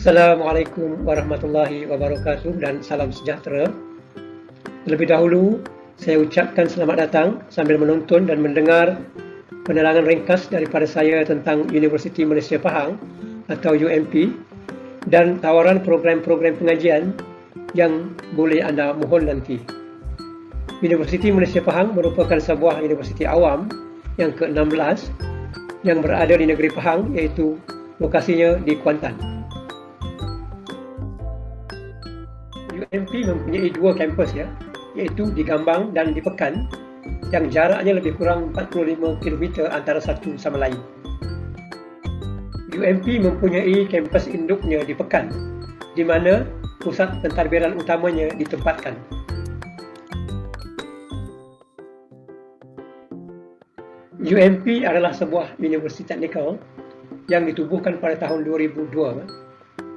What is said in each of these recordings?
Assalamualaikum warahmatullahi wabarakatuh dan salam sejahtera. Terlebih dahulu, saya ucapkan selamat datang sambil menonton dan mendengar penerangan ringkas daripada saya tentang Universiti Malaysia Pahang atau UMP dan tawaran program-program pengajian yang boleh anda mohon nanti. Universiti Malaysia Pahang merupakan sebuah universiti awam yang ke-16 yang berada di negeri Pahang, iaitu lokasinya di Kuantan. UMP mempunyai dua kampus, iaitu di Gambang dan di Pekan, yang jaraknya lebih kurang 45 km antara satu sama lain. UMP mempunyai kampus induknya di Pekan, di mana pusat pentadbiran utamanya ditempatkan. UMP adalah sebuah universiti teknikal yang ditubuhkan pada tahun 2002.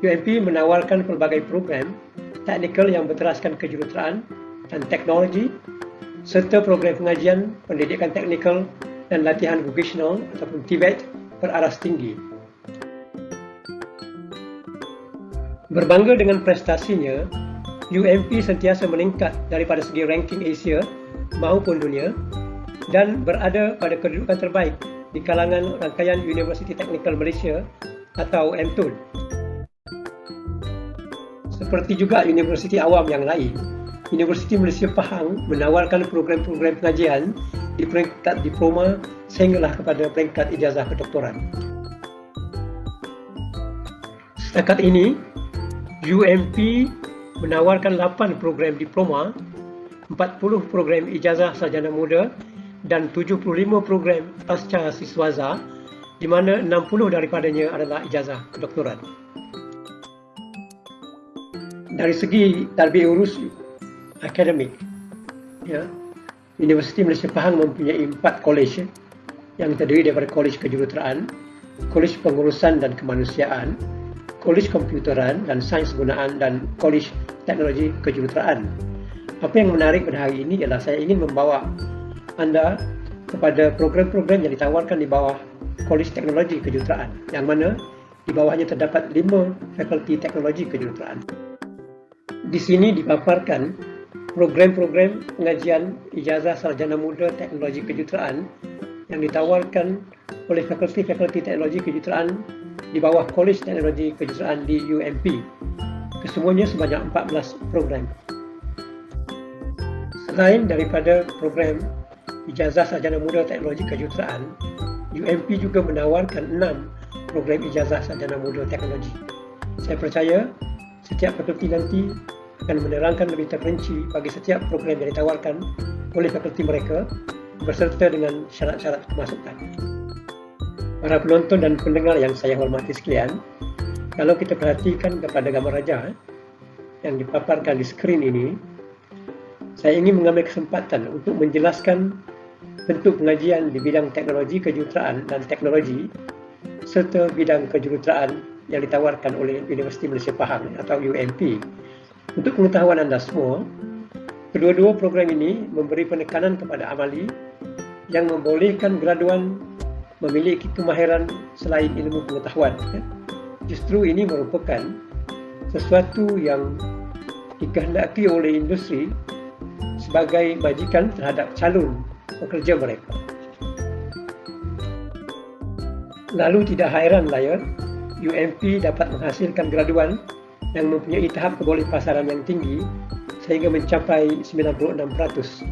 UMP menawarkan pelbagai program teknikal yang berteraskan kejuruteraan dan teknologi, serta program pengajian, pendidikan teknikal dan latihan vocational ataupun TVET beraras tinggi. Berbangga dengan prestasinya, UMP sentiasa meningkat daripada segi ranking Asia maupun dunia dan berada pada kedudukan terbaik di kalangan rangkaian Universiti Teknikal Malaysia atau MTUL. Seperti juga universiti awam yang lain, Universiti Malaysia Pahang menawarkan program-program pengajian di peringkat diploma sehinggalah kepada peringkat ijazah kedoktoran. Setakat ini, UMP menawarkan 8 program diploma, 40 program ijazah sarjana muda dan 75 program pasca siswaza, di mana 60 daripadanya adalah ijazah kedoktoran. Dari segi tarbiyah urus akademik, Universiti Malaysia Pahang mempunyai 4 kolej yang terdiri daripada Kolej Kejuruteraan, Kolej Pengurusan dan Kemanusiaan, Kolej Komputeran dan Sains Gunaan dan Kolej Teknologi Kejuruteraan. Apa yang menarik pada hari ini ialah saya ingin membawa anda kepada program-program yang ditawarkan di bawah Kolej Teknologi Kejuruteraan, yang mana di bawahnya terdapat 5 fakulti teknologi kejuruteraan. Di sini dipaparkan program-program pengajian ijazah sarjana muda teknologi kejuruteraan yang ditawarkan oleh fakulti-fakulti teknologi kejuruteraan di bawah Kolej Teknologi Kejuruteraan di UMP. Kesemuanya sebanyak 14 program. Selain daripada program ijazah sarjana muda teknologi kejuruteraan, UMP juga menawarkan 6 program ijazah sarjana muda teknologi. Saya percaya setiap fakulti nanti akan menerangkan lebih terperinci bagi setiap program yang ditawarkan oleh fakulti mereka berserta dengan syarat-syarat kemasukan. Para penonton dan pendengar yang saya hormati sekalian, kalau kita perhatikan kepada gambar raja yang dipaparkan di skrin ini, saya ingin mengambil kesempatan untuk menjelaskan bentuk pengajian di bidang teknologi kejuruteraan dan teknologi serta bidang kejuruteraan yang ditawarkan oleh Universiti Malaysia Pahang atau UMP. Untuk pengetahuan anda semua, kedua-dua program ini memberi penekanan kepada amali yang membolehkan graduan memiliki kemahiran selain ilmu pengetahuan. Justru ini merupakan sesuatu yang dikehendaki oleh industri sebagai majikan terhadap calon pekerja mereka. Lalu tidak hairanlah UMP dapat menghasilkan graduan yang mempunyai tahap kebolehpasaran yang tinggi sehingga mencapai 96%.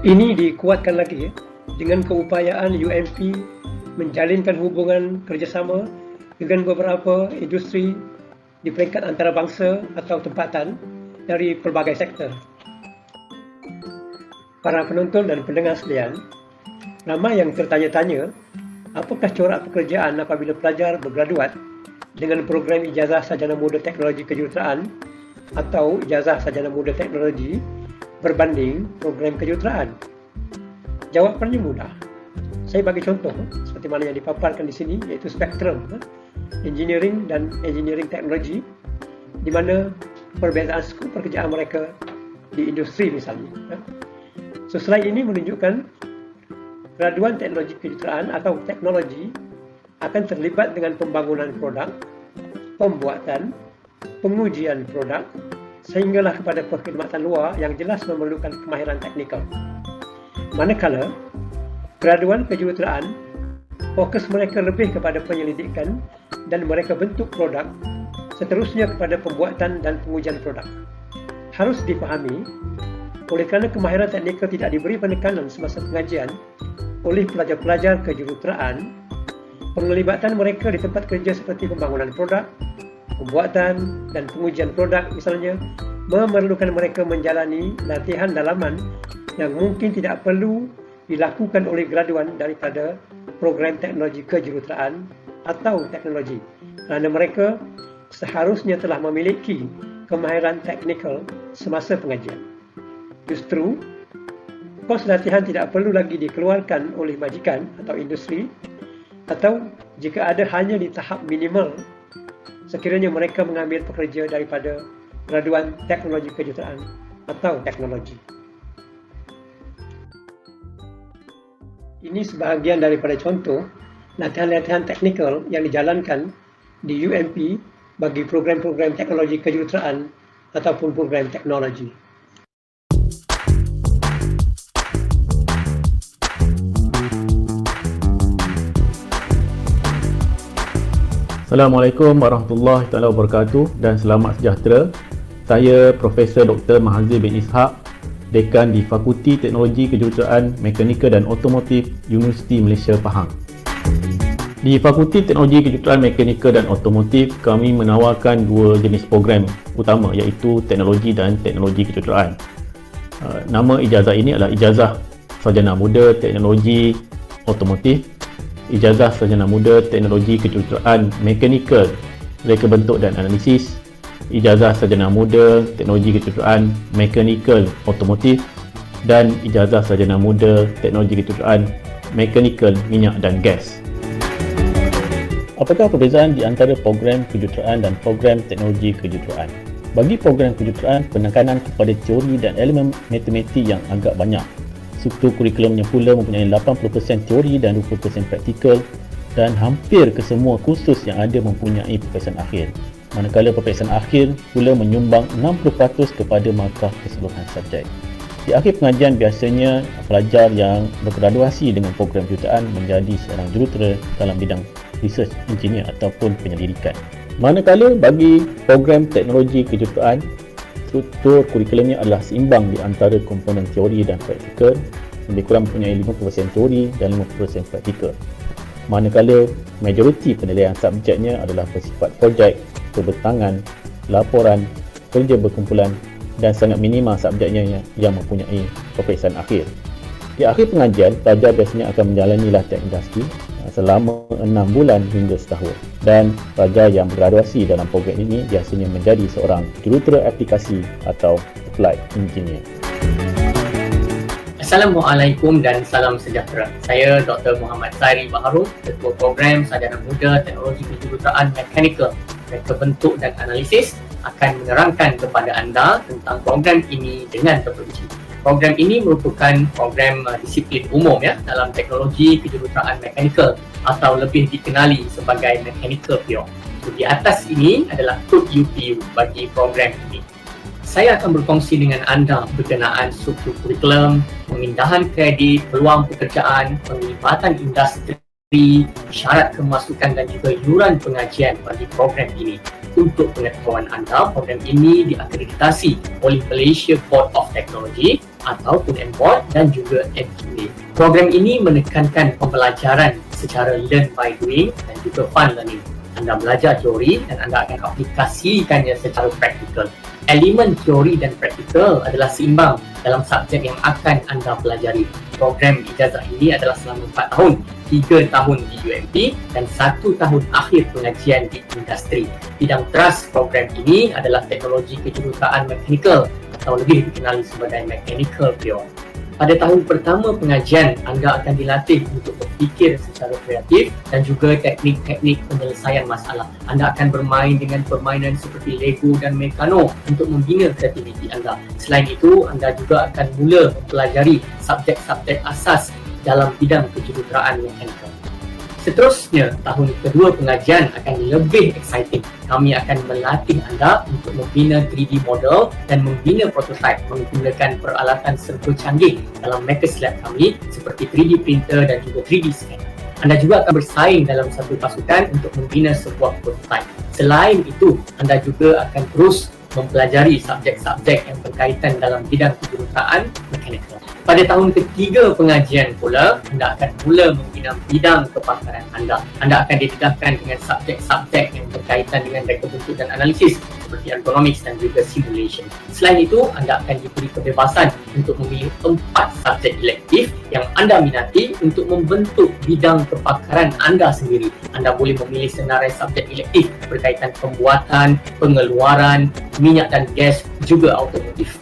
Ini dikuatkan lagi dengan keupayaan UMP menjalinkan hubungan kerjasama dengan beberapa industri di peringkat antarabangsa atau tempatan dari pelbagai sektor. Para penonton dan pendengar sekalian, ramai yang tertanya-tanya, apakah corak pekerjaan apabila pelajar bergraduat dengan program ijazah sarjana muda teknologi kejuruteraan atau ijazah sarjana muda teknologi berbanding program kejuruteraan? Jawapannya mudah. Saya bagi contoh seperti mana yang dipaparkan di sini, iaitu spektrum engineering dan engineering teknologi, di mana perbezaan skop pekerjaan mereka di industri misalnya. Slide ini menunjukkan graduan teknologi kejuruteraan atau teknologi akan terlibat dengan pembangunan produk, pembuatan, pengujian produk, sehinggalah kepada perkhidmatan luar yang jelas memerlukan kemahiran teknikal. Manakala, graduan kejuruteraan, fokus mereka lebih kepada penyelidikan dan mereka bentuk produk, seterusnya kepada pembuatan dan pengujian produk. Harus dipahami, oleh kerana kemahiran teknikal tidak diberi penekanan semasa pengajian oleh pelajar-pelajar kejuruteraan, penglibatan mereka di tempat kerja seperti pembangunan produk, pembuatan dan pengujian produk misalnya, memerlukan mereka menjalani latihan dalaman yang mungkin tidak perlu dilakukan oleh graduan daripada program teknologi kejuruteraan atau teknologi, kerana mereka seharusnya telah memiliki kemahiran teknikal semasa pengajian. Justru, kos latihan tidak perlu lagi dikeluarkan oleh majikan atau industri, atau jika ada hanya di tahap minimal sekiranya mereka mengambil pekerja daripada graduan teknologi kejuruteraan atau teknologi. Ini sebahagian daripada contoh latihan-latihan teknikal yang dijalankan di UMP bagi program-program teknologi kejuruteraan ataupun program teknologi. Assalamualaikum warahmatullahi taala wabarakatuh dan selamat sejahtera. Saya Profesor Dr. Mahazir bin Ishak, Dekan di Fakulti Teknologi Kejuruteraan Mekanikal dan Otomotif Universiti Malaysia Pahang. Di Fakulti Teknologi Kejuruteraan Mekanikal dan Otomotif, kami menawarkan dua jenis program utama, iaitu Teknologi dan Teknologi Kejuruteraan. Nama ijazah ini adalah Ijazah Sarjana Muda Teknologi Otomotif, Ijazah Sarjana Muda Teknologi Kejuruteraan Mekanikal, Reka Bentuk dan Analisis, Ijazah Sarjana Muda Teknologi Kejuruteraan Mekanikal Otomotif, dan Ijazah Sarjana Muda Teknologi Kejuruteraan Mekanikal Minyak dan Gas. Apakah perbezaan di antara program kejuruteraan dan program teknologi kejuruteraan? Bagi program kejuruteraan, penekanan kepada teori dan elemen matematik yang agak banyak. Struktur kurikulumnya pula mempunyai 80% teori dan 20% praktikal, dan hampir kesemua kursus yang ada mempunyai peperiksaan akhir. Manakala peperiksaan akhir pula menyumbang 60% kepada markah keseluruhan subjek. Di akhir pengajian, biasanya pelajar yang bergraduasi dengan program kejuruteraan menjadi seorang jurutera dalam bidang research engineer ataupun penyelidikan. Manakala bagi program teknologi kejuruteraan, struktur kurikulumnya adalah seimbang di antara komponen teori dan praktikal, lebih kurang mempunyai 50% teori dan 50% praktikal. Manakala majoriti penilaian subjeknya adalah bersifat projek, bertangan, laporan, kerja berkumpulan dan sangat minima subjeknya yang mempunyai peperiksaan akhir. Di akhir pengajian, pelajar biasanya akan menjalani latihan industri selama 6 bulan hingga setahun, dan pelajar yang bergraduasi dalam program ini biasanya menjadi seorang jurutera aplikasi atau applied engineer. Assalamualaikum dan salam sejahtera. Saya Dr. Muhammad Sairi Baharul, Ketua Program Sarjana Muda Teknologi Kejuruteraan Mekanikal, Reka Bentuk dan Analisis, akan menerangkan kepada anda tentang program ini dengan terperinci. Program ini merupakan program disiplin umum dalam teknologi kejuruteraan mekanikal atau lebih dikenali sebagai Mechanical Pure. So, di atas ini adalah kod UPU bagi program ini. Saya akan berkongsi dengan anda berkenaan struktur kurikulum, pemindahan kredit, peluang pekerjaan, penglibatan industri, syarat kemasukan dan juga yuran pengajian bagi program ini. Untuk pengetahuan anda, program ini diakreditasi oleh Malaysia Board of Technology ataupun MBOT dan juga MQA. Program ini menekankan pembelajaran secara learn by doing dan juga fun learning. Anda belajar teori dan anda akan aplikasikannya secara praktikal. Elemen teori dan praktikal adalah seimbang dalam subjek yang akan anda pelajari. Program ijazah ini adalah selama 4 tahun, 3 tahun di UMP dan 1 tahun akhir pengajian di industri. Bidang teras program ini adalah teknologi kejuruteraan mekanikal atau lebih dikenali sebagai Mechanical Pure. Pada tahun pertama pengajian, anda akan dilatih untuk berfikir secara kreatif dan juga teknik-teknik penyelesaian masalah. Anda akan bermain dengan permainan seperti Lego dan Mekano untuk membina kreativiti anda. Selain itu, anda juga akan mula mempelajari subjek-subjek asas dalam bidang kejuruteraan mekanikal. Seterusnya, tahun kedua pengajian akan lebih exciting. Kami akan melatih anda untuk membina 3D model dan membina prototype menggunakan peralatan serba canggih dalam Makers Lab kami seperti 3D printer dan juga 3D scan. Anda juga akan bersaing dalam satu pasukan untuk membina sebuah prototype. Selain itu, anda juga akan terus mempelajari subjek-subjek yang berkaitan dalam bidang kejuruteraan mechanical. Pada tahun ketiga pengajian pula, anda akan mula membina bidang kepakaran anda. Anda akan didedahkan dengan subjek-subjek yang berkaitan dengan reka bentuk dan analisis seperti ergonomics dan juga simulation. Selain itu, anda akan diberi kebebasan untuk memilih 4 subjek elektif yang anda minati untuk membentuk bidang kepakaran anda sendiri. Anda boleh memilih senarai subjek elektif berkaitan pembuatan, pengeluaran, minyak dan gas, juga automotif.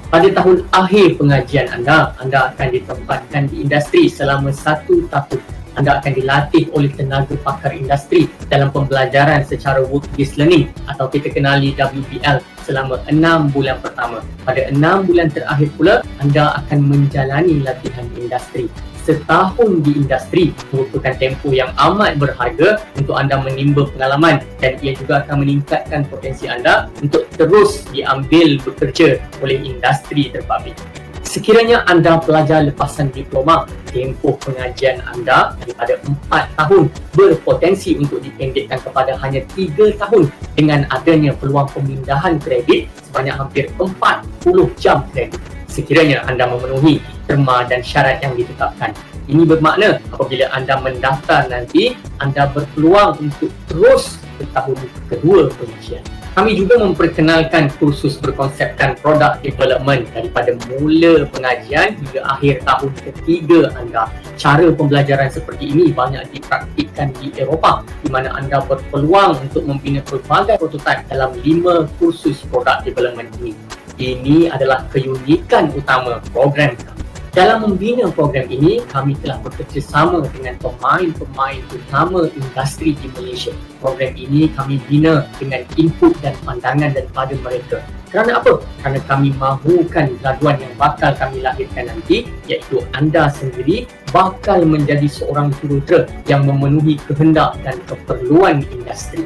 Pada tahun akhir pengajian anda akan ditempatkan di industri selama 1 tahun. Anda akan dilatih oleh tenaga pakar industri dalam pembelajaran secara work-based learning atau kita kenali WBL selama 6 bulan pertama. Pada 6 bulan terakhir pula, anda akan menjalani latihan industri. Setahun di industri merupakan tempoh yang amat berharga untuk anda menimba pengalaman dan ia juga akan meningkatkan potensi anda untuk terus diambil bekerja oleh industri terpabrik. Sekiranya anda pelajar lepasan diploma, tempoh pengajian anda daripada 4 tahun berpotensi untuk dipendekkan kepada hanya 3 tahun dengan adanya peluang pemindahan kredit sebanyak hampir 40 jam kredit. Sekiranya anda memenuhi terma dan syarat yang ditetapkan. Ini bermakna apabila anda mendaftar nanti, anda berpeluang untuk terus ke tahun kedua pengajian. Kami juga memperkenalkan kursus berkonsepkan product development daripada mula pengajian hingga akhir tahun ketiga anda. Cara pembelajaran seperti ini banyak dipraktikkan di Eropah di mana anda berpeluang untuk membina pelbagai prototype dalam 5 kursus product development ini. Ini adalah keunikan utama program kami. Dalam membina program ini, kami telah bekerjasama dengan pemain-pemain utama industri di Malaysia. Program ini kami bina dengan input dan pandangan daripada mereka. Kerana apa? Kerana kami mahukan graduan yang bakal kami lahirkan nanti, iaitu anda sendiri bakal menjadi seorang jurutera yang memenuhi kehendak dan keperluan industri.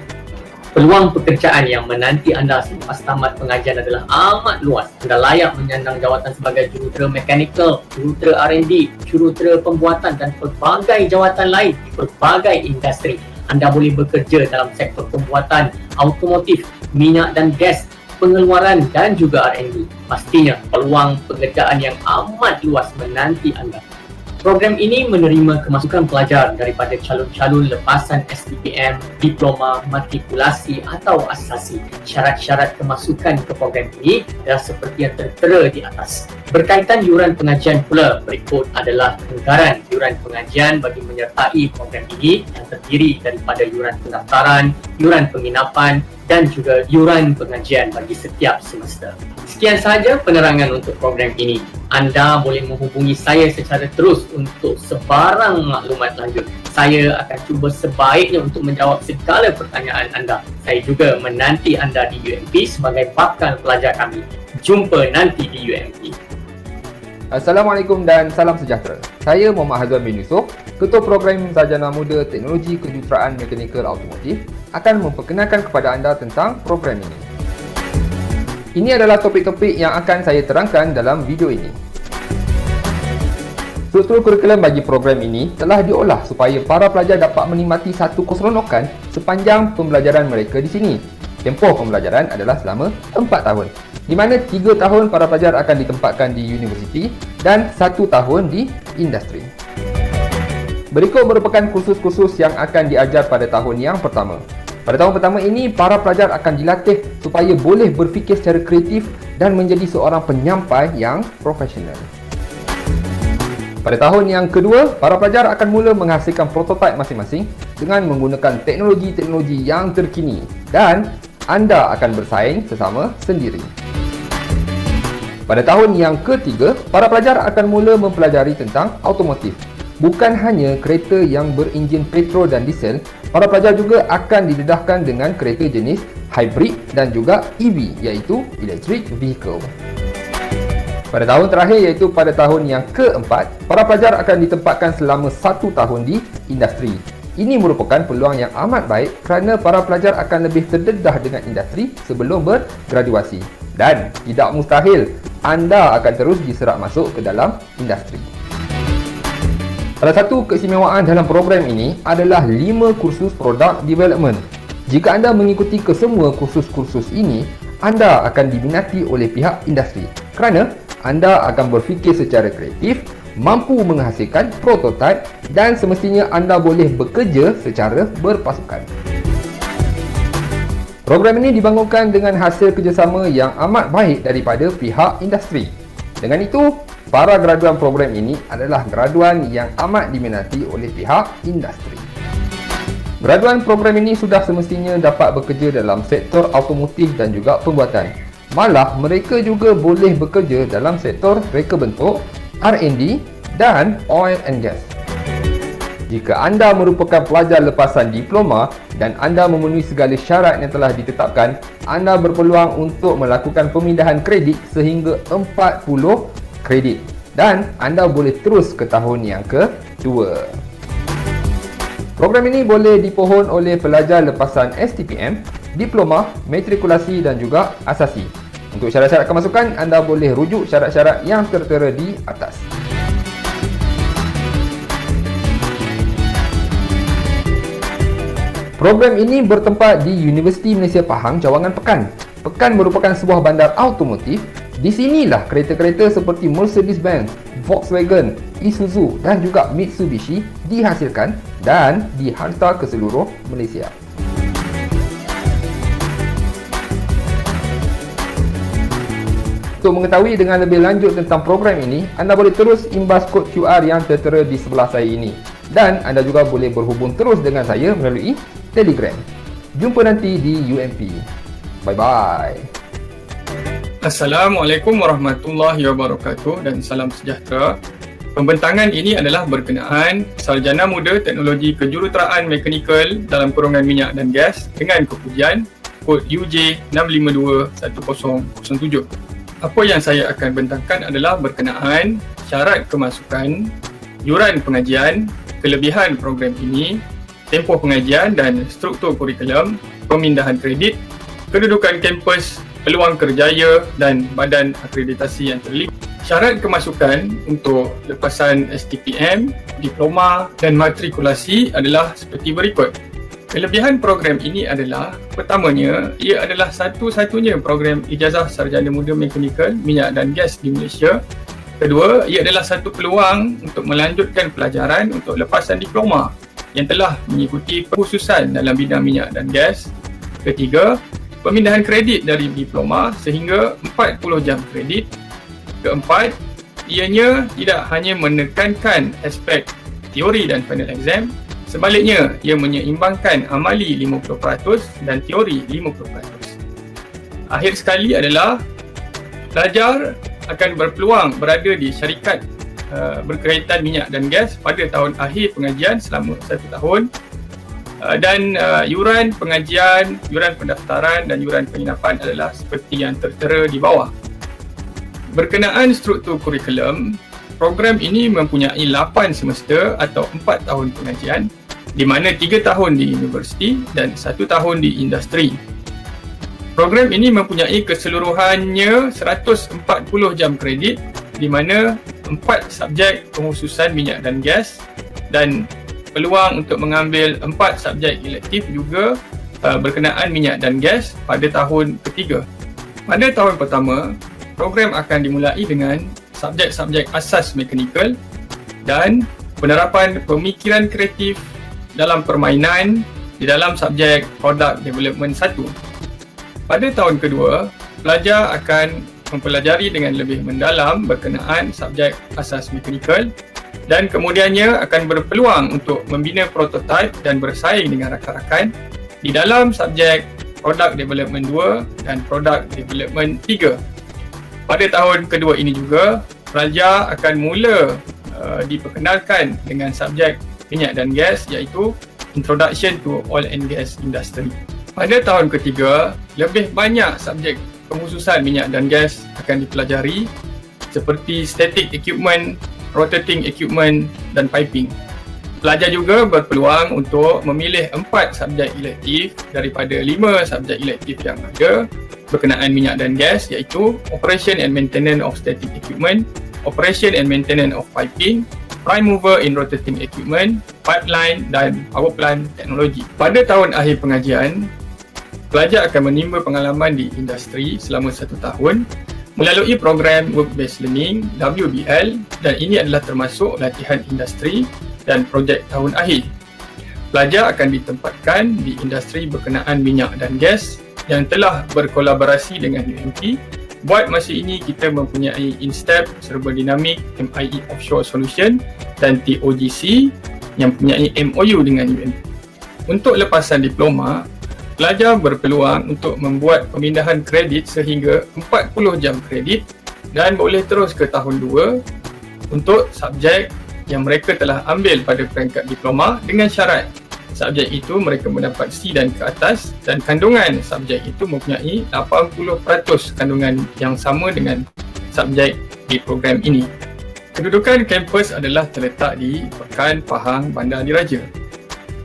Peluang pekerjaan yang menanti anda selepas tamat pengajian adalah amat luas. Anda layak menyandang jawatan sebagai jurutera mechanical, jurutera R&D, jurutera pembuatan dan pelbagai jawatan lain di pelbagai industri. Anda boleh bekerja dalam sektor pembuatan, automotif, minyak dan gas, pengeluaran dan juga R&D. Pastinya peluang pekerjaan yang amat luas menanti anda. Program ini menerima kemasukan pelajar daripada calon-calon lepasan STPM, diploma, matrikulasi atau asasi. Syarat-syarat kemasukan ke program ini adalah seperti yang tertera di atas. Berkaitan yuran pengajian pula, berikut adalah anggaran yuran pengajian bagi menyertai program ini yang terdiri daripada yuran pendaftaran, yuran penginapan dan juga yuran pengajian bagi setiap semester. Sekian sahaja penerangan untuk program ini. Anda boleh menghubungi saya secara terus untuk sebarang maklumat lanjut. Saya akan cuba sebaiknya untuk menjawab segala pertanyaan anda. Saya juga menanti anda di UMP sebagai bakal pelajar kami. Jumpa nanti di UMP. Assalamualaikum dan salam sejahtera. Saya Muhammad Hazwan bin Yusof, Ketua Program Sarjana Muda Teknologi Kejuruteraan Mekanikal Automotif, akan memperkenalkan kepada anda tentang program ini. Ini adalah topik-topik yang akan saya terangkan dalam video ini. Struktur kurikulum bagi program ini telah diolah supaya para pelajar dapat menikmati satu keseronokan sepanjang pembelajaran mereka di sini. Tempoh pembelajaran adalah selama 4 tahun, di mana 3 tahun para pelajar akan ditempatkan di universiti dan 1 tahun di industri. Berikut merupakan kursus-kursus yang akan diajar pada tahun yang pertama. Pada tahun pertama ini, para pelajar akan dilatih supaya boleh berfikir secara kreatif dan menjadi seorang penyampai yang profesional. Pada tahun yang kedua, para pelajar akan mula menghasilkan prototipe masing-masing dengan menggunakan teknologi-teknologi yang terkini dan anda akan bersaing sesama sendiri. Pada tahun yang ketiga, para pelajar akan mula mempelajari tentang automotif. Bukan hanya kereta yang berenjin petrol dan diesel, para pelajar juga akan didedahkan dengan kereta jenis hybrid dan juga EV, iaitu Electric Vehicle. Pada tahun terakhir, iaitu pada tahun yang keempat, para pelajar akan ditempatkan selama 1 tahun di industri. Ini merupakan peluang yang amat baik kerana para pelajar akan lebih terdedah dengan industri sebelum bergraduasi. Dan tidak mustahil anda akan terus diserap masuk ke dalam industri. Salah satu keistimewaan dalam program ini adalah 5 kursus product development. Jika anda mengikuti kesemua kursus-kursus ini, anda akan diminati oleh pihak industri kerana anda akan berfikir secara kreatif, mampu menghasilkan prototipe dan semestinya anda boleh bekerja secara berpasukan. Program ini dibangunkan dengan hasil kerjasama yang amat baik daripada pihak industri. Dengan itu, para graduan program ini adalah graduan yang amat diminati oleh pihak industri. Graduan program ini sudah semestinya dapat bekerja dalam sektor automotif dan juga pembuatan. Malah, mereka juga boleh bekerja dalam sektor reka bentuk, R&D dan oil and gas. Jika anda merupakan pelajar lepasan diploma dan anda memenuhi segala syarat yang telah ditetapkan, anda berpeluang untuk melakukan pemindahan kredit sehingga 40 kredit dan anda boleh terus ke tahun yang kedua. Program ini boleh dipohon oleh pelajar lepasan STPM, diploma, matrikulasi dan juga asasi. Untuk syarat-syarat kemasukan, anda boleh rujuk syarat-syarat yang tertera di atas. Program ini bertempat di Universiti Malaysia Pahang, Cawangan Pekan. Pekan merupakan sebuah bandar automotif. Di sinilah kereta-kereta seperti Mercedes-Benz, Volkswagen, Isuzu dan juga Mitsubishi dihasilkan dan dihantar ke seluruh Malaysia. Untuk mengetahui dengan lebih lanjut tentang program ini, anda boleh terus imbas kod QR yang tertera di sebelah saya ini. Dan anda juga boleh berhubung terus dengan saya melalui Telegram. Jumpa nanti di UMP. Bye-bye. Assalamualaikum warahmatullahi wabarakatuh dan salam sejahtera. Pembentangan ini adalah berkenaan Sarjana Muda Teknologi Kejuruteraan Mekanikal dalam kurungan minyak dan gas dengan kepujian kod UJ 6521007. Apa yang saya akan bentangkan adalah berkenaan syarat kemasukan, yuran pengajian, kelebihan program ini, tempoh pengajian dan struktur kurikulum, pemindahan kredit, kedudukan kampus, peluang kerjaya dan badan akreditasi yang terlibat. Syarat kemasukan untuk lepasan STPM, diploma dan matrikulasi adalah seperti berikut. Kelebihan program ini adalah, pertamanya, ia adalah satu-satunya program ijazah sarjana muda mekanikal, minyak dan gas di Malaysia. Kedua, ia adalah satu peluang untuk melanjutkan pelajaran untuk lepasan diploma yang telah mengikuti kekhususan dalam bidang minyak dan gas. Ketiga, pemindahan kredit dari diploma sehingga 40 jam kredit. Keempat, ianya tidak hanya menekankan aspek teori dan final exam, sebaliknya ia menyeimbangkan amali 50% dan teori 50%. Akhir sekali adalah pelajar akan berpeluang berada di syarikat berkaitan minyak dan gas pada tahun akhir pengajian selama 1 tahun dan yuran pengajian, yuran pendaftaran dan yuran penginapan adalah seperti yang tertera di bawah. Berkenaan struktur kurikulum, program ini mempunyai 8 semester atau 4 tahun pengajian di mana 3 tahun di universiti dan 1 tahun di industri. Program ini mempunyai keseluruhannya 140 jam kredit di mana 4 subjek pengkhususan minyak dan gas dan peluang untuk mengambil 4 subjek elektif juga berkenaan minyak dan gas pada tahun ketiga. Pada tahun pertama, program akan dimulai dengan subjek-subjek asas mekanikal dan penerapan pemikiran kreatif dalam permainan di dalam subjek Product Development 1. Pada tahun kedua, pelajar akan mempelajari dengan lebih mendalam berkenaan subjek asas mekanikal dan kemudiannya akan berpeluang untuk membina prototipe dan bersaing dengan rakan-rakan di dalam subjek Product Development 2 dan Product Development 3. Pada tahun kedua ini juga, pelajar akan mula diperkenalkan dengan subjek minyak dan gas iaitu Introduction to Oil and Gas Industry. Pada tahun ketiga, lebih banyak subjek pengkhususan minyak dan gas akan dipelajari seperti static equipment, rotating equipment dan piping. Pelajar juga berpeluang untuk memilih 4 subjek elektif daripada 5 subjek elektif yang ada berkenaan minyak dan gas, iaitu Operation and Maintenance of Static Equipment, Operation and Maintenance of Piping, Prime Mover in Rotating Equipment, Pipeline dan Power Plant Technology. Pada tahun akhir pengajian, pelajar akan menimba pengalaman di industri selama 1 tahun melalui program Work-Based Learning WBL, dan ini adalah termasuk latihan industri dan projek tahun akhir. Pelajar akan ditempatkan di industri berkenaan minyak dan gas yang telah berkolaborasi dengan UMP. Buat masa ini kita mempunyai Instep Serba Dinamik, MIE Offshore Solution dan TOGC yang mempunyai MOU dengan UMP. Untuk lepasan diploma, pelajar berpeluang untuk membuat pemindahan kredit sehingga 40 jam kredit dan boleh terus ke tahun 2 untuk subjek yang mereka telah ambil pada peringkat diploma, dengan syarat subjek itu mereka mendapat C dan ke atas, dan kandungan subjek itu mempunyai 80% kandungan yang sama dengan subjek di program ini. Kedudukan kampus adalah terletak di Pekan Pahang, Bandar Diraja.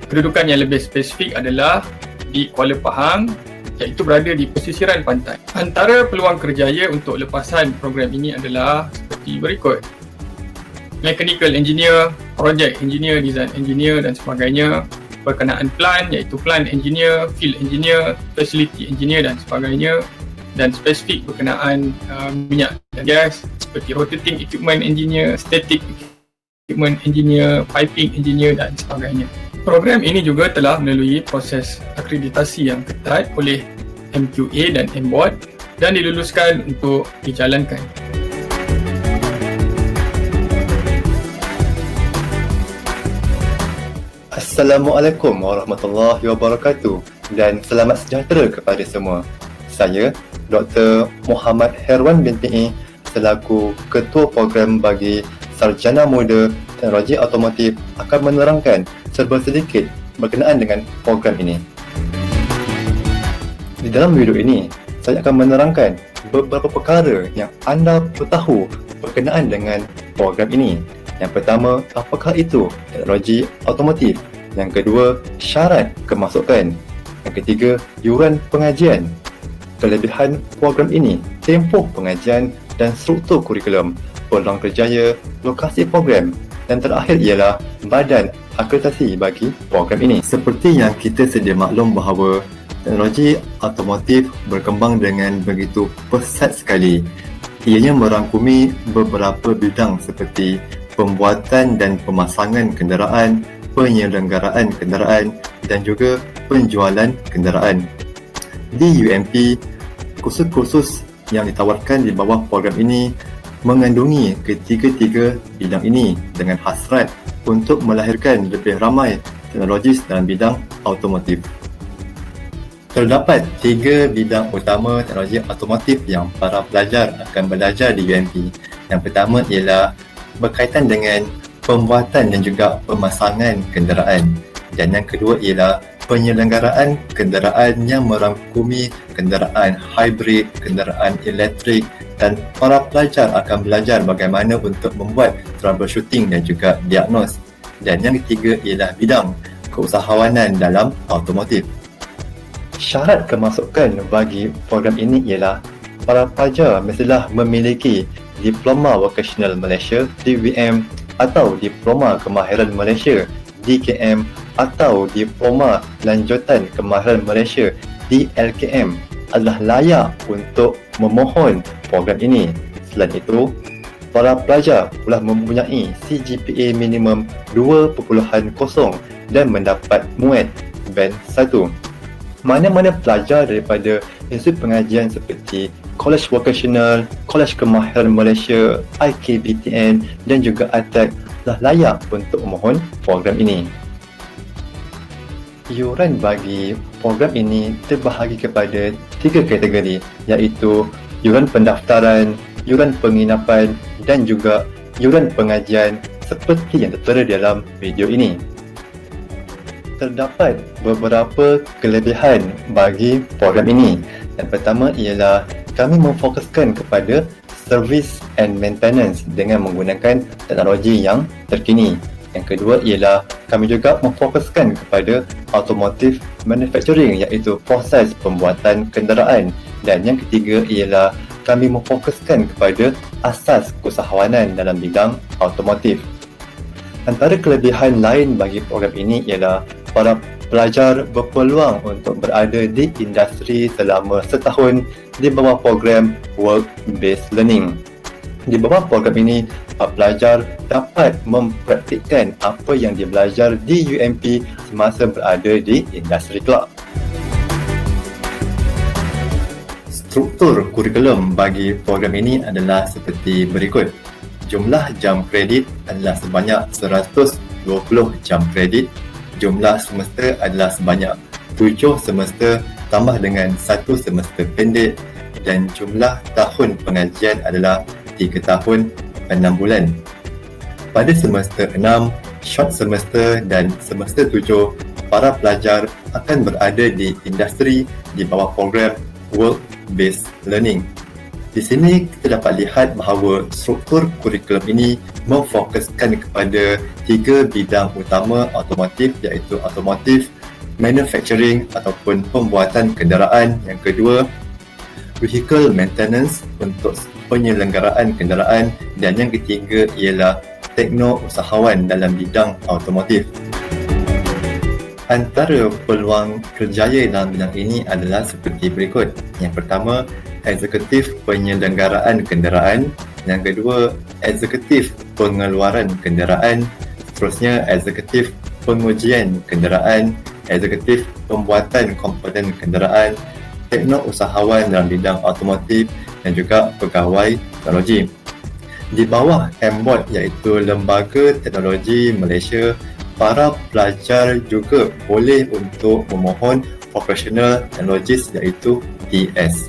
Kedudukan yang lebih spesifik adalah di Kuala Pahang, iaitu berada di pesisiran pantai. Antara peluang kerjaya untuk lepasan program ini adalah seperti berikut: Mechanical Engineer, Project Engineer, Design Engineer dan sebagainya. Berkenaan plant, iaitu Plant Engineer, Field Engineer, Facility Engineer dan sebagainya. Dan spesifik berkenaan minyak dan gas seperti Rotating Equipment Engineer, Static Equipment Engineer, Piping Engineer dan sebagainya. Program ini juga telah melalui proses akreditasi yang ketat oleh MQA dan MBOD dan diluluskan untuk dijalankan. Assalamualaikum warahmatullahi wabarakatuh dan selamat sejahtera kepada semua. Saya Dr. Muhammad Herwan binti E selaku Ketua Program bagi Sarjana Muda Teknologi Automotif akan menerangkan serba sedikit berkenaan dengan program ini. Di dalam video ini, saya akan menerangkan beberapa perkara yang anda perlu tahu berkenaan dengan program ini. Yang pertama, apakah itu teknologi automotif? Yang kedua, syarat kemasukan. Yang ketiga, yuran pengajian. Kelebihan program ini, tempoh pengajian dan struktur kurikulum, peluang kerjaya, lokasi program, dan terakhir ialah badan akreditasi bagi program ini. Seperti yang kita sedia maklum bahawa teknologi automotif berkembang dengan begitu pesat sekali. Ianya merangkumi beberapa bidang seperti pembuatan dan pemasangan kenderaan, penyelenggaraan kenderaan dan juga penjualan kenderaan. Di UMP, kursus-kursus yang ditawarkan di bawah program ini mengandungi ketiga-tiga bidang ini dengan hasrat untuk melahirkan lebih ramai teknologis dalam bidang automotif. Terdapat 3 bidang utama teknologi automotif yang para pelajar akan belajar di UMP. Yang pertama ialah berkaitan dengan pembuatan dan juga pemasangan kenderaan, dan yang kedua ialah penyelenggaraan kenderaan yang merangkumi kenderaan hybrid, kenderaan elektrik, dan para pelajar akan belajar bagaimana untuk membuat troubleshooting dan juga diagnos. Dan yang ketiga ialah bidang keusahawanan dalam automotif. Syarat kemasukan bagi program ini ialah para pelajar mestilah memiliki Diploma Vocational Malaysia DVM atau Diploma Kemahiran Malaysia DKM atau Diploma Lanjutan Kemahiran Malaysia DLKM adalah layak untuk memohon program ini. Selain itu, para pelajar pula mempunyai CGPA minimum 2.0 dan mendapat MUET Band 1. Mana-mana pelajar daripada institut pengajian seperti College Vocational, College Kemahiran Malaysia, IKBTN dan juga ATEC telah layak untuk memohon program ini. Yuran bagi program ini terbahagi kepada 3 kategori, iaitu yuran pendaftaran, yuran penginapan dan juga yuran pengajian seperti yang tertera dalam video ini. Terdapat beberapa kelebihan bagi program ini. Yang pertama ialah kami memfokuskan kepada service and maintenance dengan menggunakan teknologi yang terkini. Yang kedua ialah kami juga memfokuskan kepada automotive manufacturing, iaitu proses pembuatan kenderaan. Dan yang ketiga ialah kami memfokuskan kepada asas keusahawanan dalam bidang automotif. Antara kelebihan lain bagi program ini ialah para pelajar berpeluang untuk berada di industri selama setahun di bawah program Work-Based Learning. Di bawah program ini, pelajar dapat mempraktikkan apa yang dia belajar di UMP semasa berada di industri kelak. Struktur kurikulum bagi program ini adalah seperti berikut. Jumlah jam kredit adalah sebanyak 120 jam kredit. Jumlah semester adalah sebanyak 7 semester tambah dengan 1 semester pendek, dan jumlah tahun pengajian adalah 3 tahun 6 bulan. Pada semester 6, short semester dan semester 7, para pelajar akan berada di industri di bawah program Work-Based Learning. Di sini kita dapat lihat bahawa struktur kurikulum ini memfokuskan kepada 3 bidang utama automotif, iaitu automotive manufacturing ataupun pembuatan kenderaan. Yang kedua, vehicle maintenance untuk penyelenggaraan kenderaan, dan yang ketiga ialah tekno-usahawan dalam bidang automotif. Antara peluang kerjaya dalam bidang ini adalah seperti berikut. Yang pertama, eksekutif penyelenggaraan kenderaan. Yang kedua, eksekutif pengeluaran kenderaan. Seterusnya, eksekutif pengujian kenderaan, eksekutif pembuatan komponen kenderaan, tekno-usahawan dalam bidang automotif, dan juga pegawai teknologi. Di bawah MBOT, iaitu Lembaga Teknologi Malaysia, para pelajar juga boleh untuk memohon Professional Technologist, iaitu TS.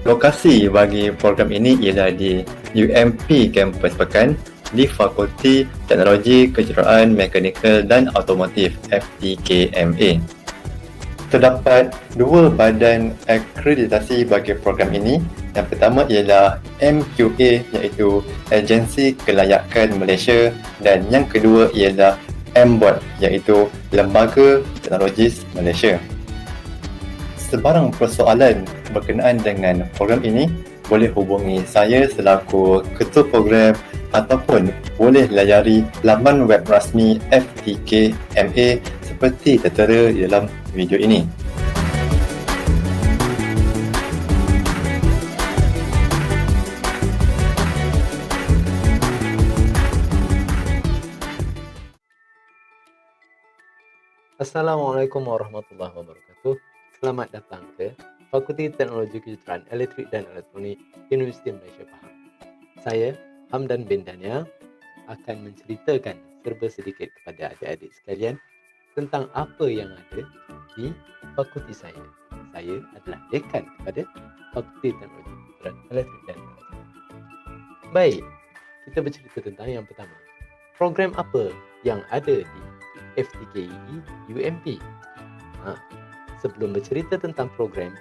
Lokasi bagi program ini ialah di UMP Kampus Pekan di Fakulti Teknologi Kejuruteraan Mekanikal dan Automotif FTKMA. Terdapat 2 badan akreditasi bagi program ini. Yang pertama ialah MQA, iaitu Agensi Kelayakan Malaysia, dan yang kedua ialah MBOT, iaitu Lembaga Teknologis Malaysia. Sebarang persoalan berkenaan dengan program ini boleh hubungi saya selaku ketua program ataupun boleh layari laman web rasmi FTKMA seperti tertera di dalam video ini. Assalamualaikum warahmatullahi wabarakatuh. Selamat datang ke Fakulti Teknologi Kejuruteraan Elektrik dan Elektronik Universiti Malaysia Pahang. Saya, Hamdan bin Daniel, akan menceritakan serba sedikit kepada adik-adik sekalian tentang apa yang ada di fakulti saya. Saya adalah dekan kepada Fakulti Teknologi Kejuruteraan Elektrik dan Elektronik. Baik, kita bercerita tentang yang pertama. Program apa yang ada di FTKEE UMP? Sebelum bercerita tentang program,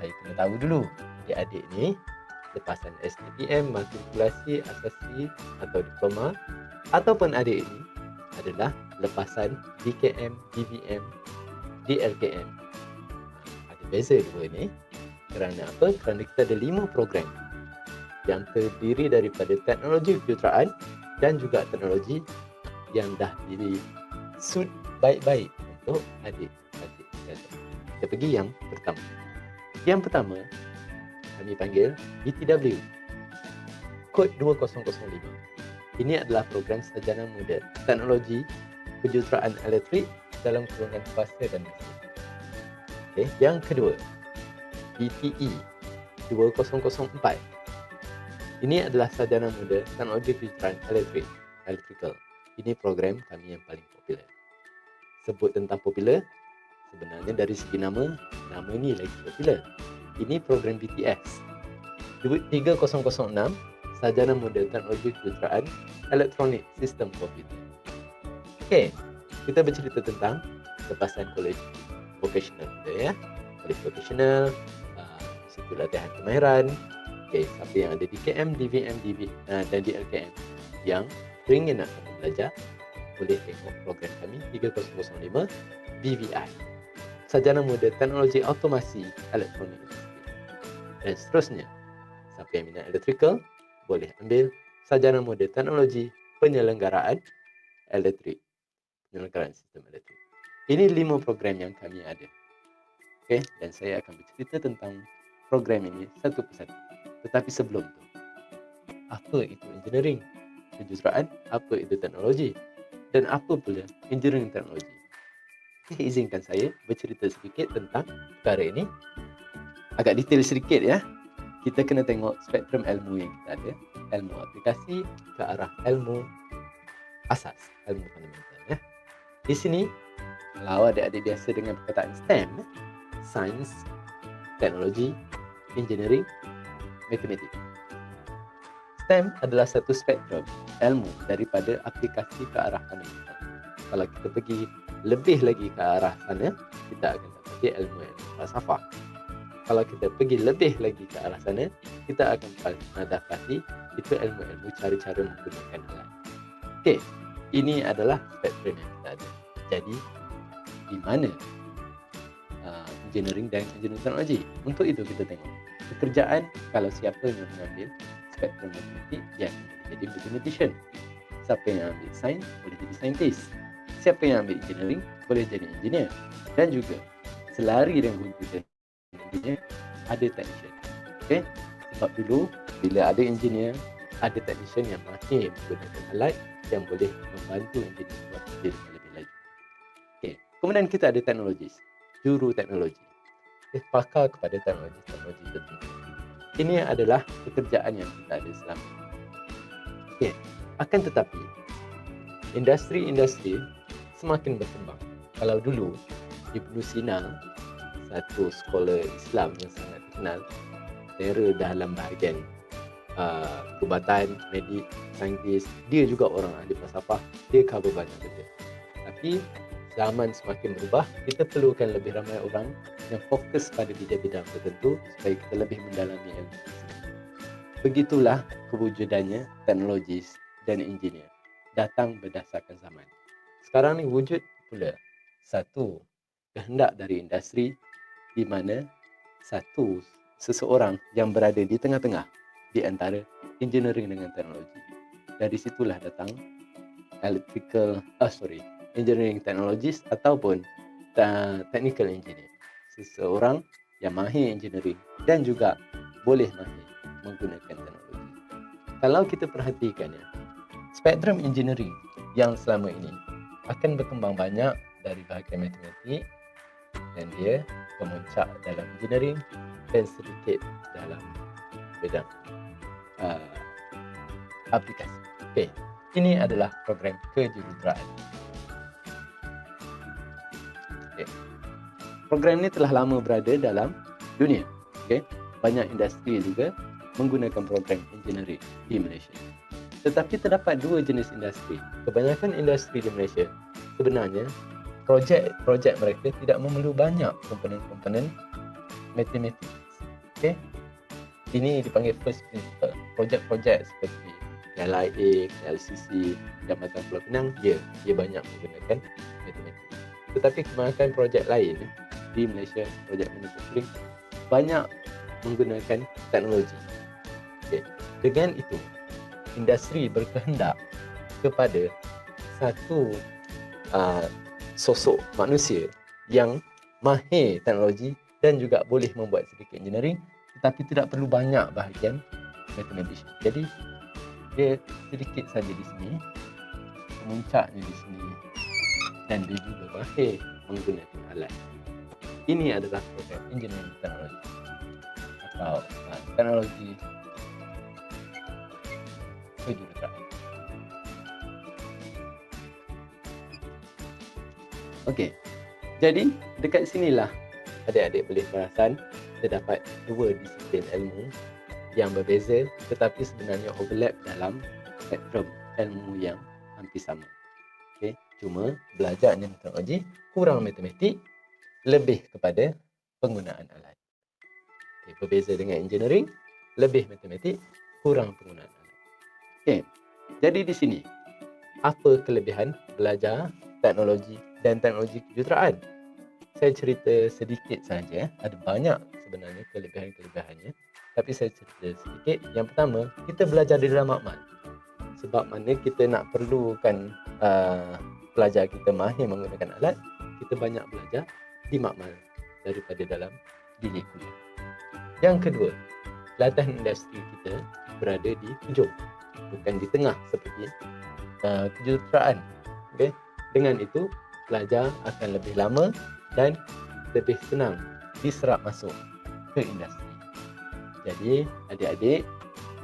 saya kena tahu dulu adik-adik ni lepasan STPM, matrikulasi asasi atau diploma, ataupun adik ini adalah lepasan DKM, DVM, DLKM. Ada beza dua ni. Kerana apa? Kerana kita ada 5 program yang terdiri daripada teknologi kejuruteraan dan juga teknologi yang dah disut baik-baik untuk adik-adik sekalian. Kita pergi yang pertama. Yang pertama, kami panggil BTW. Kod 2005. Ini adalah program sarjana muda teknologi kejuruteraan elektrik dalam golongan swasta dan negeri. Okey, yang kedua, BTE 2004. Ini adalah sarjana muda teknologi kejuruteraan elektrik, electrical. Ini program kami yang paling popular. Sebut tentang popular, sebenarnya dari segi nama ni lagi popular. Ini program BTS 3006, sarjana muda teknologi kejuruteraan elektronik sistem komputer. Okey, kita bercerita tentang lepasan kolej vocational ya. Kolej vocational, situ latihan kemahiran. Okey, siapa yang ada DKM, DVM, dan DLKM yang teringin nak belajar, boleh tengok program kami 3005 BVI, Sarjana Muda Teknologi Automasi Elektronik dan seterusnya. Siapa yang minat electrical boleh ambil Sarjana Muda Teknologi Penyelenggaraan Elektrik, Penyelenggaraan Sistem Elektrik. Ini 5 program yang kami ada. Okey, dan saya akan bercerita tentang program ini satu persatu. Tetapi sebelum tu, apa itu engineering kejuruteraan, apa itu teknologi, dan apa pula engineering teknologi? Okey, izinkan saya bercerita sedikit tentang perkara ini. Agak detail sedikit ya. Kita kena tengok spektrum ilmu yang kita ada. Ilmu aplikasi ke arah ilmu asas, ilmu fundamental ya. Di sini, kalau adik-adik biasa dengan perkataan STEM, Science, Teknologi, Engineering, Matematik. STEM adalah satu spektrum ilmu daripada aplikasi ke arah fundamental. Kalau kita pergi lebih lagi ke arah sana, kita akan dapati ilmu falsafah. Kalau kita pergi lebih lagi ke arah sana, kita akan dapati itu ilmu-ilmu cara-cara menggunakan alat. Okey, ini adalah spektrum yang kita ada. Jadi, di mana engineering dan engineering teknologi? Untuk itu kita tengok pekerjaan. Kalau siapa yang mengambil spektrum matematik, dia akan jadi mathematician. Siapa yang ambil sains, boleh jadi scientist. Siapa yang ambil engineering, boleh jadi engineer. Dan juga selari dengan komputer engineer, ada technician. Okay? Sebab dulu bila ada engineer, ada technician yang mahir menggunakan alat yang boleh membantu engineer buat kerja dengan lebih laju. Okay. Kemudian kita ada teknologis, juru teknologi, pakar kepada teknologi tertentu. Ini adalah pekerjaan yang kita ada selama ini. Okay. Akan tetapi industri-industri semakin berkembang. Kalau dulu Ibnu Sina, satu scholar Islam yang sangat terkenal, tera dalam bahagian perubatan, medik, saintis, dia juga orang ahli falsafah, dia cover banyak benda. Tapi zaman semakin berubah, kita perlukan lebih ramai orang yang fokus pada bidang-bidang tertentu supaya kita lebih mendalami ilmu. Begitulah kewujudannya teknologis dan engineer datang berdasarkan zaman. Sekarang ni wujud pula satu kehendak dari industri di mana seseorang yang berada di tengah-tengah di antara engineering dengan teknologi. Dari situlah datang engineering technologist ataupun technical engineer. Seseorang yang mahir engineering dan juga boleh mahir menggunakan teknologi. Kalau kita perhatikan ya, spektrum engineering yang selama ini akan berkembang banyak dari bahagian matematik dan dia memuncak dalam engineering dan sedikit dalam bidang aplikasi. Okey, ini adalah program kejuruteraan. Okay. Program ini telah lama berada dalam dunia. Okay. Banyak industri juga menggunakan program engineering di Malaysia. Tetapi terdapat dua jenis industri. Kebanyakan industri di Malaysia sebenarnya projek mereka tidak memerlukan banyak komponen-komponen matematik. Okay. Ini dipanggil first principle. Projek-projek seperti LIA, LCC, Jambatan Pulau Pinang, dia banyak menggunakan matematik. Tetapi kebanyakan projek lain di Malaysia, projek manufacturing, banyak menggunakan teknologi. Okay. Dengan itu, industri berkehendak kepada satu sosok manusia yang mahir teknologi dan juga boleh membuat sedikit engineering, tetapi tidak perlu banyak bahagian mathematician. Jadi dia sedikit saja di sini, kemuncaknya di sini, dan dia juga mahir menggunakan alat. Ini adalah program engineering teknologi atau teknologi kejuruteraan. Okey, jadi dekat sinilah adik-adik boleh perasan terdapat dua disiplin ilmu yang berbeza tetapi sebenarnya overlap dalam spektrum ilmu yang hampir sama. Okey, cuma belajar engineering teknologi kurang matematik, lebih kepada penggunaan alat. Okey, berbeza dengan engineering, lebih matematik, kurang penggunaan alat. Okey, jadi di sini apa kelebihan belajar teknologi dan teknologi kejuruteraan. Saya cerita sedikit saja, ada banyak sebenarnya kelebihan-kelebihannya, tapi saya cerita sedikit. Yang pertama, kita belajar di dalam makmal. Sebab mana kita nak perlukan pelajar kita mahir menggunakan alat, kita banyak belajar di makmal daripada dalam bilik kuliah. Yang kedua, latihan industri kita berada di hujung, bukan di tengah seperti kejuruteraan. Okay? Dengan itu, pelajar akan lebih lama dan lebih senang diserap masuk ke industri. Jadi, adik-adik,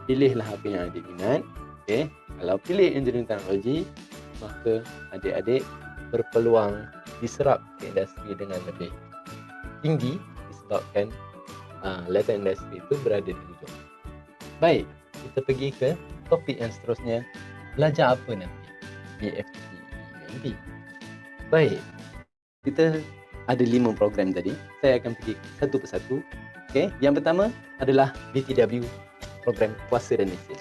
pilihlah apa yang adik minat. Okay? Kalau pilih engineering teknologi, maka adik-adik berpeluang diserap ke industri dengan lebih tinggi disebabkan latihan industri itu berada di hujung. Baik, kita pergi ke topik yang seterusnya. Belajar apa nanti? BFT, UMP. Baik, kita ada 5 program tadi. Saya akan pergi satu persatu. Okay. Yang pertama adalah BTW, program kuasa dan mesin.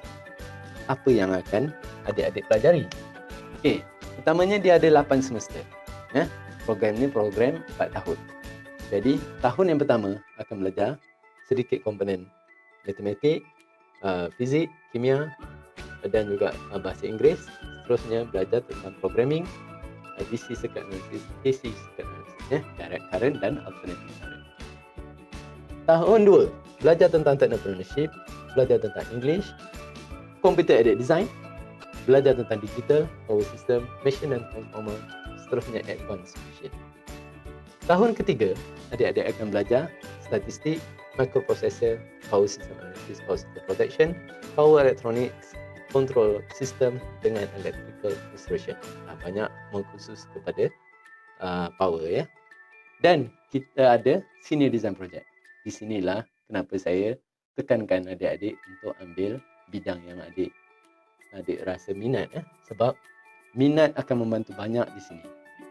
Apa yang akan adik-adik pelajari? Okay. Pertamanya dia ada 8 semester. Program ni program 4 tahun. Jadi tahun yang pertama akan belajar sedikit komponen matematik, fizik, kimia dan juga bahasa Inggeris. Seterusnya belajar tentang programming, DC circuit analysis, AC circuit analysis, direct current dan alternating current. Tahun 2, belajar tentang technopreneurship, belajar tentang English, computer aided design, belajar tentang digital, power system, machine and transformer, seterusnya advanced machine. Tahun ketiga, adik-adik akan belajar statistik, microprocessor, power system analysis, power system protection, power electronics, control system dengan electrical instruction. Banyak mengkhusus kepada power ya. Dan kita ada senior design project. Di sinilah kenapa saya tekankan adik-adik untuk ambil bidang yang adik rasa minat sebab minat akan membantu banyak di sini.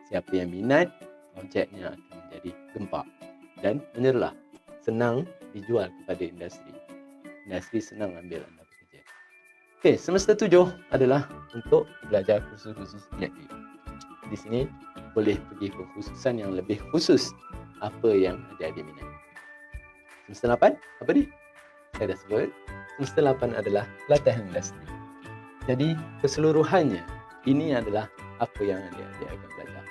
Siapa yang minat, projeknya akan menjadi gempak dan menyerlah. Senang dijual kepada industri. Industri senang ambil anda bekerja. Okey, semester 7 adalah untuk belajar khusus-khusus elektif. Di sini boleh pergi ke khususan yang lebih khusus apa yang adik-adik minat. Semester 8, apa dia? Saya dah sebut. Semester 8 adalah latihan industri. Jadi keseluruhannya ini adalah apa yang adik-adik akan belajar.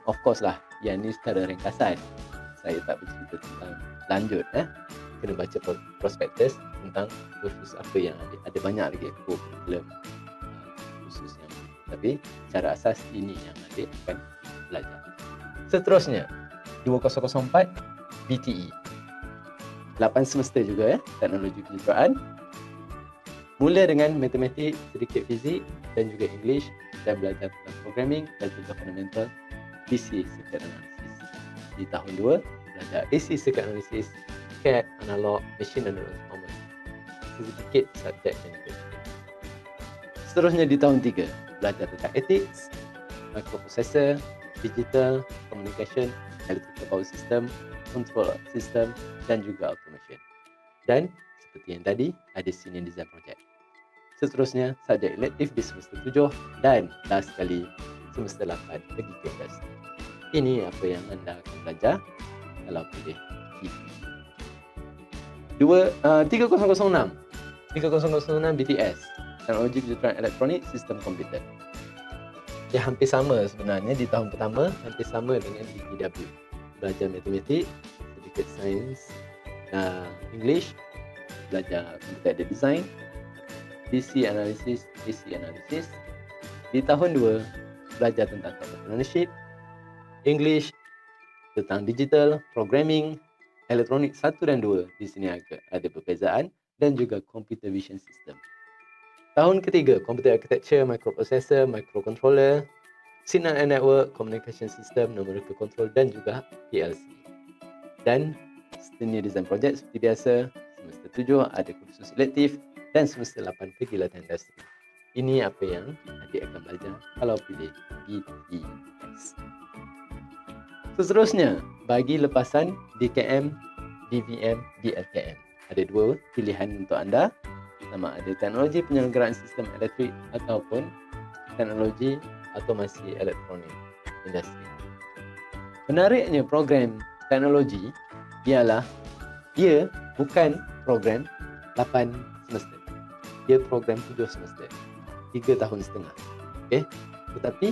Of course lah, yang ni secara ringkasan. Saya tak bercerita tentang lanjut. Kena baca prospektus tentang khusus apa yang ada banyak lagi kurikulum khusus yang tapi secara asas ini yang adik akan belajar. Seterusnya 2004 BTE 8 semester juga teknologi kejuruteraan. Mula dengan matematik, sedikit fizik dan juga English dan belajar tentang programming dan juga fundamental DC circuit analysis. Di tahun 2 belajar AC circuit analysis, CAD, analog, machine and transformer. Sedikit subjek yang diberikan. Seterusnya di tahun 3 belajar tentang ethics, microprocessor, digital, communication, electrical power system, control system dan juga automation. Dan seperti yang tadi ada senior design project. Seterusnya subjek elektif di semester 7 dan last sekali semester 8 pergi ke industri. Ini apa yang anda akan belajar kalau pilih BTE. 3006 BTS, teknologi kejuruteraan elektronik sistem komputer. Dia hampir sama sebenarnya di tahun pertama, hampir sama dengan BTW. Belajar matematik, sedikit sains, English, belajar computer aided design, DC analysis, AC analysis. Di tahun 2 belajar tentang entrepreneurship, English, tentang digital, programming, elektronik 1 dan 2. Di sini ada perbezaan dan juga computer vision system. Tahun ketiga, computer architecture, microprocessor, microcontroller, signal and network, communication system, numerical control dan juga PLC. Dan senior design project seperti biasa, semester 7 ada kursus elektif dan semester 8 pergi latihan industri. Ini apa yang adik akan belajar kalau pilih BTS. Seterusnya, bagi lepasan DKM, DVM, DLKM. Ada 2 pilihan untuk anda. Sama ada teknologi penyelenggaraan sistem elektrik ataupun Teknologi Otomasi Elektronik Industri. Menariknya program teknologi ialah dia bukan program 8 semester. Dia program 7 semester. 3 tahun setengah. Okey. Tetapi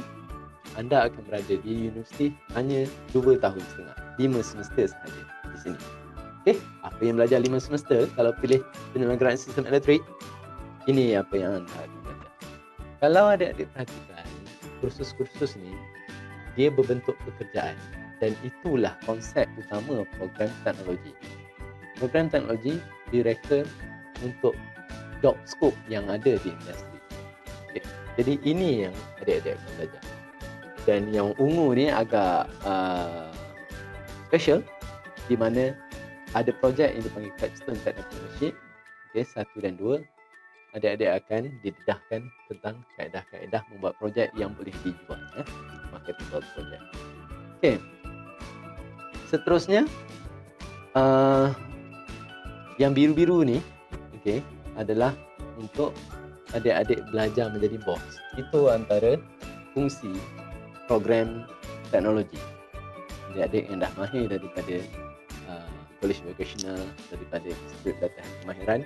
anda akan berada di universiti hanya 2 tahun setengah. 5 semester sahaja di sini. Okey, apa yang belajar 5 semester kalau pilih penyelenggaraan sistem elektrik? Ini apa yang anda akan belajar. Kalau adik-adik perhatikan, kursus-kursus ni dia berbentuk pekerjaan dan itulah konsep utama program teknologi. Program teknologi direka untuk job scope yang ada di industri. Okay. Jadi ini yang adik-adik akan belajar. Dan yang ungu ni agak special di mana ada projek yang dipanggil Capstone Technopreneurship. Okay, 1 dan 2. Adik-adik akan didedahkan tentang kaedah-kaedah membuat projek yang boleh dijual. Marketable project. Okay. Seterusnya, yang biru-biru ni, okay, adalah untuk adik-adik belajar menjadi bos. Itu antara fungsi program teknologi. Adik-adik yang dah mahir daripada college vocational, daripada Institut Pelatihan Kemahiran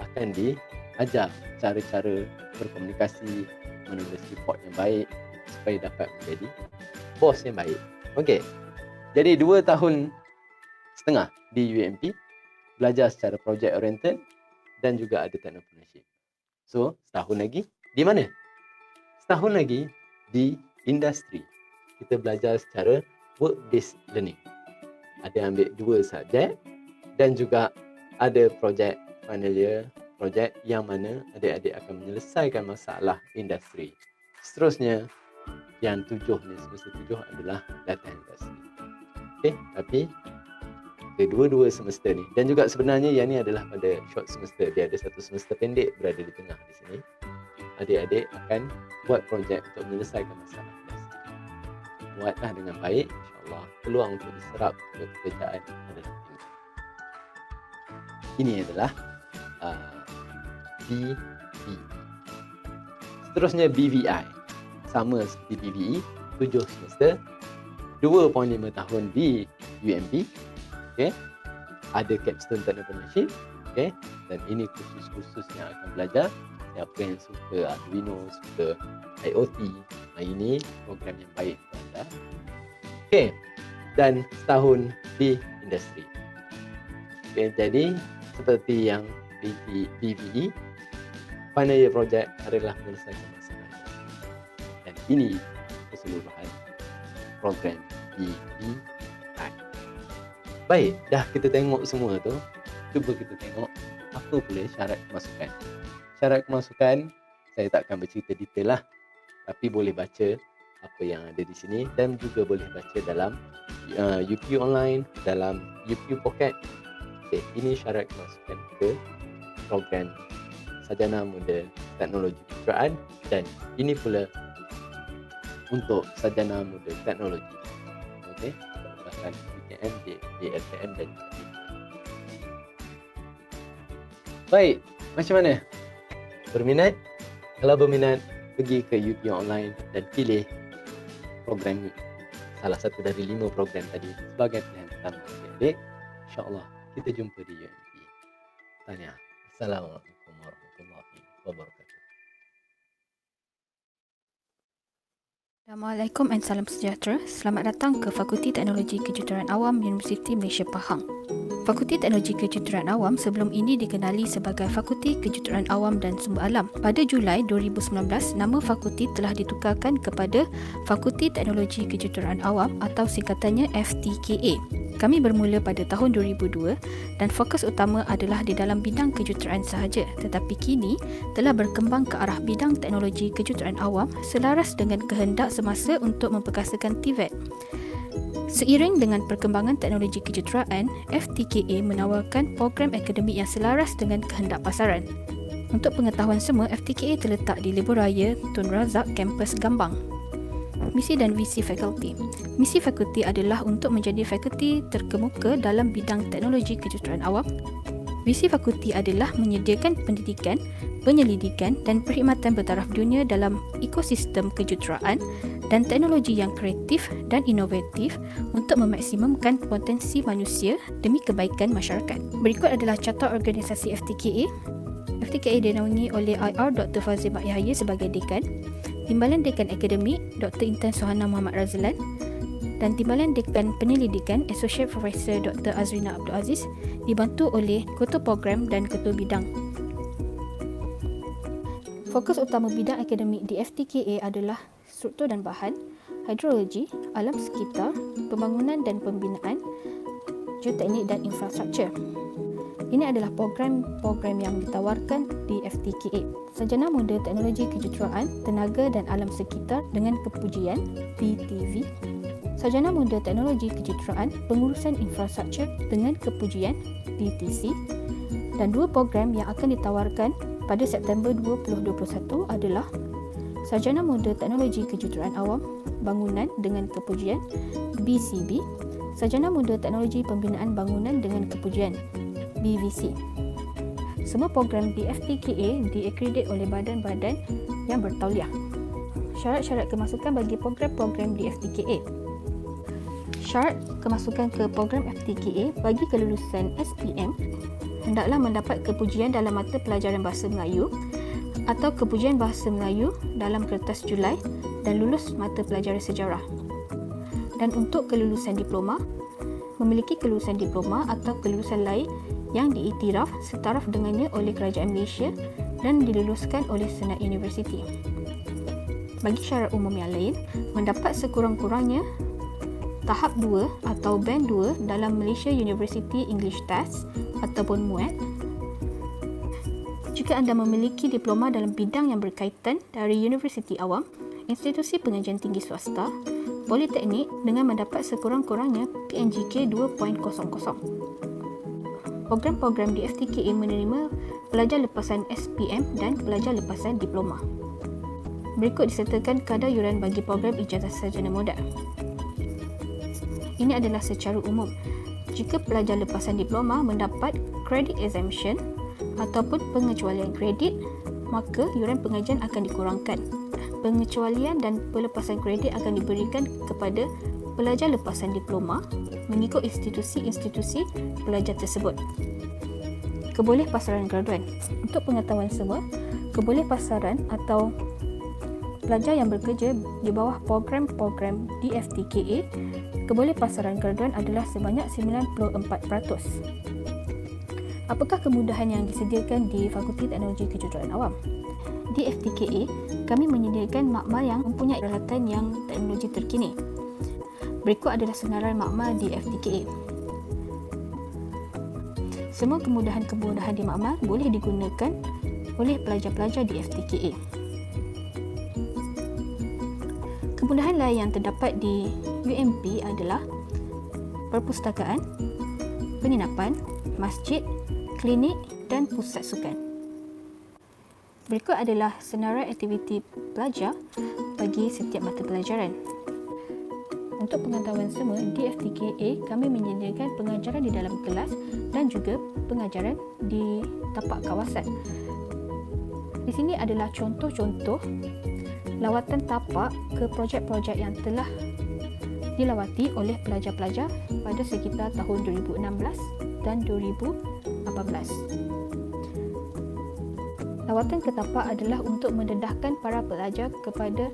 akan diajar cara-cara berkomunikasi, menulis report yang baik supaya dapat menjadi bos yang baik. Okey. Jadi 2 tahun setengah di UMP belajar secara project oriented dan juga ada technopreneurship. So, setahun lagi di mana? Setahun lagi di industri. Kita belajar secara work based learning. Ada ambil 2 subjek dan juga ada projek final year projek yang mana adik-adik akan menyelesaikan masalah industri. Seterusnya yang 7 ni, semester 7 adalah data industri. Okey, tapi kedua-dua semester ni dan juga sebenarnya yang ni adalah pada short semester. Dia ada 1 semester pendek berada di tengah di sini. Adik-adik akan buat projek untuk menyelesaikan masalah industri. Buatlah dengan baik, insya-Allah peluang untuk diserap untuk pekerjaan adalah tinggi. Ini adalah BVI. Seterusnya BVI. Sama seperti BVE, 7 semester, 2.5 tahun di UMP. Okay. Ada Capstone Technopreneurship. Okay. Dan ini kursus-kursus yang akan belajar. Siapa yang suka Arduino, suka IoT, ini program yang baik untuk anda. Okay. Dan setahun di industri. Okay. Jadi seperti yang BVE, final year project adalah menyelesaikan masalah. Dan ini keseluruhan program BVI. Baik, dah kita tengok semua tu. Cuba kita tengok apa pula syarat kemasukan. Syarat kemasukan saya takkan bercerita detail lah, tapi boleh baca apa yang ada di sini dan juga boleh baca dalam UP Online, dalam UP Pocket. Okay, ini syarat kemasukan ke program Sarjana Muda Teknologi Kejuruteraan dan ini pula untuk Sarjana Muda Teknologi. Okey, bahkan UTM, DLTM dan baik, macam mana? Berminat? Kalau berminat, pergi ke UP Online dan pilih program salah satu dari 5 program tadi sebagai pilihan pertama adik-adik. InsyaAllah kita jumpa di UMP. Tanya. Assalamualaikum warahmatullahi wabarakatuh. Assalamualaikum dan salam sejahtera. Selamat datang ke Fakulti Teknologi Kejuruteraan Awam Universiti Malaysia Pahang. Fakulti Teknologi Kejuruteraan Awam sebelum ini dikenali sebagai Fakulti Kejuruteraan Awam dan Sumber Alam. Pada Julai 2019, nama fakulti telah ditukarkan kepada Fakulti Teknologi Kejuruteraan Awam atau singkatannya FTKA. Kami bermula pada tahun 2002 dan fokus utama adalah di dalam bidang kejuruteraan sahaja, tetapi kini telah berkembang ke arah bidang teknologi kejuruteraan awam selaras dengan kehendak semasa untuk memperkasakan TVET. Seiring dengan perkembangan teknologi kejuruteraan, FTKA menawarkan program akademik yang selaras dengan kehendak pasaran. Untuk pengetahuan semua, FTKA terletak di Lebuh Raya, Tun Razak, kampus Gambang. Misi dan visi fakulti. Misi fakulti adalah untuk menjadi fakulti terkemuka dalam bidang teknologi kejuruteraan awam. Visi fakulti adalah menyediakan pendidikan, penyelidikan dan perkhidmatan bertaraf dunia dalam ekosistem kejuruteraan dan teknologi yang kreatif dan inovatif untuk memaksimumkan potensi manusia demi kebaikan masyarakat. Berikut adalah carta organisasi FTKA. FTKA dinaungi oleh IR Dr. Fazil Mak Yahya sebagai Dekan, Timbalan Dekan Akademik Dr. Intan Sohana Muhammad Razlan dan Timbalan Dekan Penyelidikan Associate Professor Dr. Azrina Abdul Aziz, dibantu oleh Ketua Program dan Ketua Bidang. Fokus utama bidang akademik di FTKA adalah struktur dan bahan, hidrologi, alam sekitar, pembangunan dan pembinaan, geoteknik dan infrastruktur. Ini adalah program-program yang ditawarkan di FTKA. Sarjana Muda Teknologi Kejuruteraan, Tenaga dan Alam Sekitar dengan Kepujian (PTV). Sarjana Muda Teknologi Kejuruteraan, Pengurusan Infrastruktur dengan Kepujian (PTC). Dan dua program yang akan ditawarkan pada September 2021 adalah Sarjana Muda Teknologi Kejuruteraan Awam Bangunan dengan Kepujian (BCB). Sarjana Muda Teknologi Pembinaan Bangunan dengan Kepujian (BVC). Semua program di FTKA diakredit oleh badan-badan yang bertauliah. Syarat-syarat kemasukan bagi program-program di FTKA. Syarat kemasukan ke program FTKA bagi kelulusan SPM hendaklah mendapat kepujian dalam mata pelajaran Bahasa Melayu atau kepujian Bahasa Melayu dalam kertas Julai dan lulus mata pelajaran sejarah. Dan untuk kelulusan diploma, memiliki kelulusan diploma atau kelulusan lain yang diiktiraf setaraf dengannya oleh Kerajaan Malaysia dan diluluskan oleh Senat Universiti. Bagi syarat umum yang lain, mendapat sekurang-kurangnya tahap 2 atau band 2 dalam Malaysia University English Test ataupun MUAT. Jika anda memiliki diploma dalam bidang yang berkaitan dari Universiti Awam, institusi pengajian tinggi swasta, politeknik dengan mendapat sekurang-kurangnya PNGK 2.00. Program-program di FTKA menerima pelajar lepasan SPM dan pelajar lepasan diploma. Berikut disertakan kadar yuran bagi program ijazah sarjana muda. Ini adalah secara umum. Jika pelajar lepasan diploma mendapat credit exemption ataupun pengecualian kredit, maka yuran pengajian akan dikurangkan. Pengecualian dan pelepasan kredit akan diberikan kepada pelajar lepasan diploma mengikut institusi-institusi pelajar tersebut. Kebolehpasaran graduan. Untuk pengetahuan semua, kebolehpasaran atau pelajar yang bekerja di bawah program-program di FTKA, kebolehpasaran graduan adalah sebanyak 94%. Apakah kemudahan yang disediakan di Fakulti Teknologi Kejuruteraan Awam? Di FTKA, kami menyediakan makmal yang mempunyai peralatan yang teknologi terkini. Berikut adalah senarai makmal di FTKA. Semua kemudahan-kemudahan di makmal boleh digunakan oleh pelajar-pelajar di FTKA. Kemudahan lain yang terdapat di UMP adalah perpustakaan, penginapan, masjid, klinik dan pusat sukan. Berikut adalah senarai aktiviti pelajar bagi setiap mata pelajaran. Untuk pengetahuan semua, di FTKA kami menyediakan pengajaran di dalam kelas dan juga pengajaran di tapak kawasan. Di sini adalah contoh-contoh lawatan tapak ke projek-projek yang telah dilawati oleh pelajar-pelajar pada sekitar tahun 2016 dan 2018. Lawatan ke tapak adalah untuk mendedahkan para pelajar kepada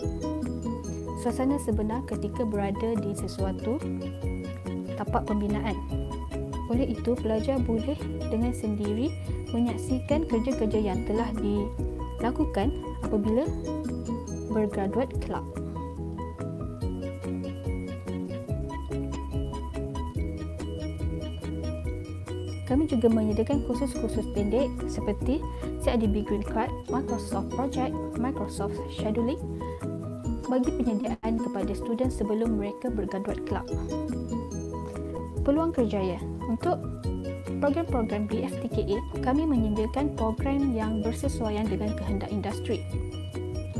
suasana sebenar ketika berada di sesuatu tapak pembinaan. Oleh itu, pelajar boleh dengan sendiri menyaksikan kerja-kerja yang telah dilakukan apabila bergraduate kelab. Kami juga menyediakan kursus-kursus pendek seperti CIDB Green Card, Microsoft Project, Microsoft Scheduling bagi penyediaan kepada student sebelum mereka bergraduate kelab. Peluang kerjaya. Untuk program-program di FTKA, kami menyediakan program yang bersesuaian dengan kehendak industri.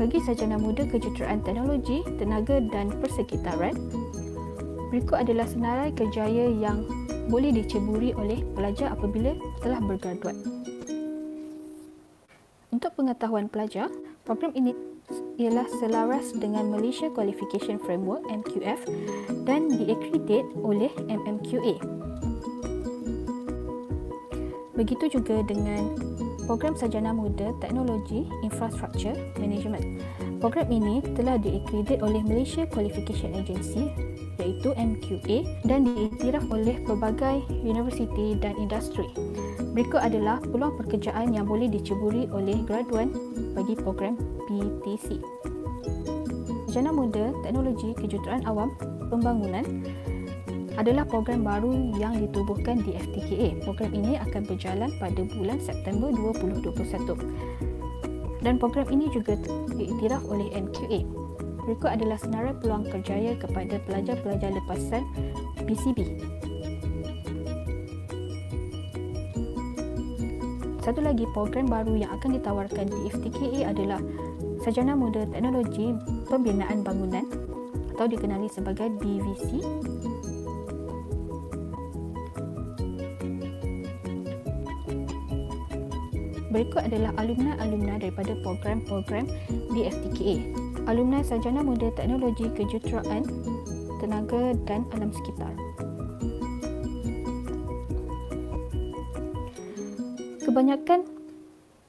Bagi sarjana muda kejuruteraan teknologi, tenaga dan persekitaran, berikut adalah senarai kerjaya yang boleh diceburi oleh pelajar apabila telah bergraduat. Untuk pengetahuan pelajar, program ini ialah selaras dengan Malaysia Qualification Framework MQF dan diakkredit oleh MMQA. Begitu juga dengan program Sarjana Muda Teknologi Infrastructure Management. Program ini telah diakkredit oleh Malaysia Qualification Agency iaitu MQA dan diiktiraf oleh pelbagai universiti dan industri. Berikut adalah peluang pekerjaan yang boleh diceburi oleh graduan bagi program PTC. Sarjana Muda Teknologi Kejuruteraan Awam Pembangunan adalah program baru yang ditubuhkan di FTKA. Program ini akan berjalan pada bulan September 2021. Dan program ini juga diiktiraf oleh MQA. Berikut adalah senarai peluang kerjaya kepada pelajar-pelajar lepasan PCB. Satu lagi program baru yang akan ditawarkan di FTKA adalah Sarjana Muda Teknologi Pembinaan Bangunan atau dikenali sebagai DVC. Berikut adalah alumni-alumni daripada program-program di FTKA. Alumni Sarjana Muda Teknologi Kejuruteraan Tenaga dan Alam Sekitar. Kebanyakan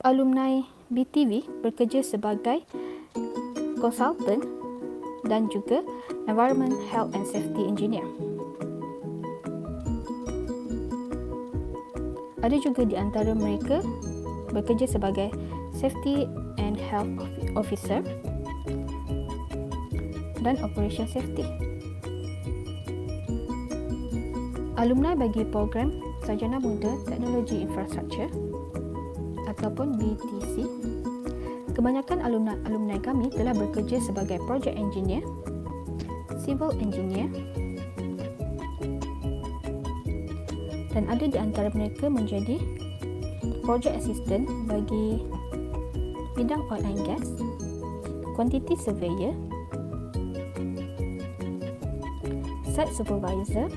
alumni BTV bekerja sebagai konsultan dan juga Environment, Health and Safety Engineer. Ada juga di antara mereka bekerja sebagai Safety and Health Officer dan Operation Safety. Alumni bagi program Sarjana Muda Teknologi Infrastructure ataupun BTC, kebanyakan alumni kami telah bekerja sebagai Project Engineer, Civil Engineer dan ada di antara mereka menjadi Project Assistant bagi bidang oil and gas, Quantity Surveyor, Site Supervisor,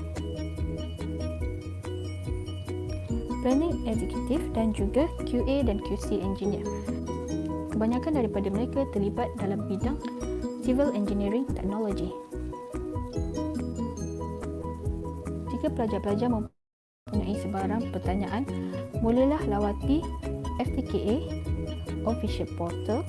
Planning Executive dan juga QA dan QC Engineer. Kebanyakan daripada mereka terlibat dalam bidang Civil Engineering Technology. Jika pelajar-pelajar mempunyai sebarang pertanyaan, bolehlah lawati FTKA Official Portal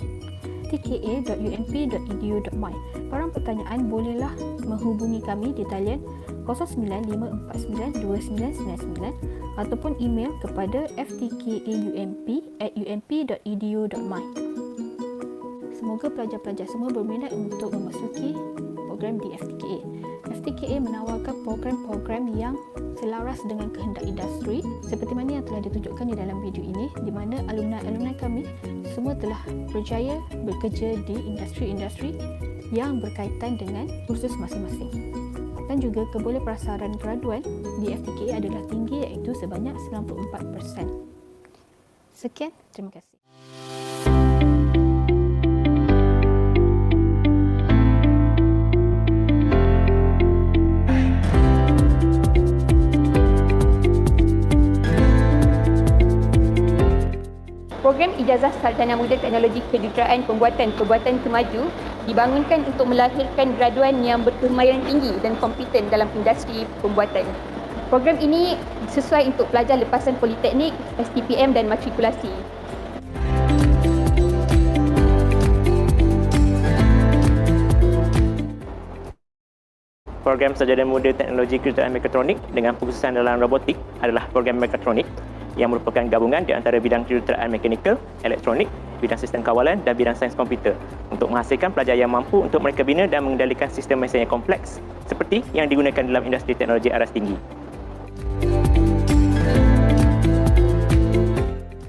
tka.ump.edu.my. Barang pertanyaan bolehlah menghubungi kami di talian 0954929999 ataupun email kepada ftkaump@ump.edu.my. Semoga pelajar-pelajar semua berminat untuk memasuki program di FTKA. FTKA menawarkan program-program yang selaras dengan kehendak industri seperti mana yang telah ditunjukkan di dalam video ini, di mana alumni-alumni kami semua telah berjaya bekerja di industri-industri yang berkaitan dengan kursus masing-masing. Dan juga kebolehprasaran graduan di FTKA adalah tinggi iaitu sebanyak 94%. Sekian, terima kasih. Program Ijazah Sarjana Muda Teknologi Kejuruteraan Pembuatan Perbuatan Kemaju dibangunkan untuk melahirkan graduan yang berkemahiran tinggi dan kompeten dalam industri pembuatan. Program ini sesuai untuk pelajar lepasan politeknik, STPM dan matrikulasi. Program Sarjana Muda Teknologi Kejuruteraan Mekatronik dengan fokusan dalam robotik adalah program mekatronik yang merupakan gabungan di antara bidang kejuruteraan mekanikal, elektronik, bidang sistem kawalan dan bidang sains komputer untuk menghasilkan pelajar yang mampu untuk mereka bina dan mengendalikan sistem mesin yang kompleks seperti yang digunakan dalam industri teknologi aras tinggi.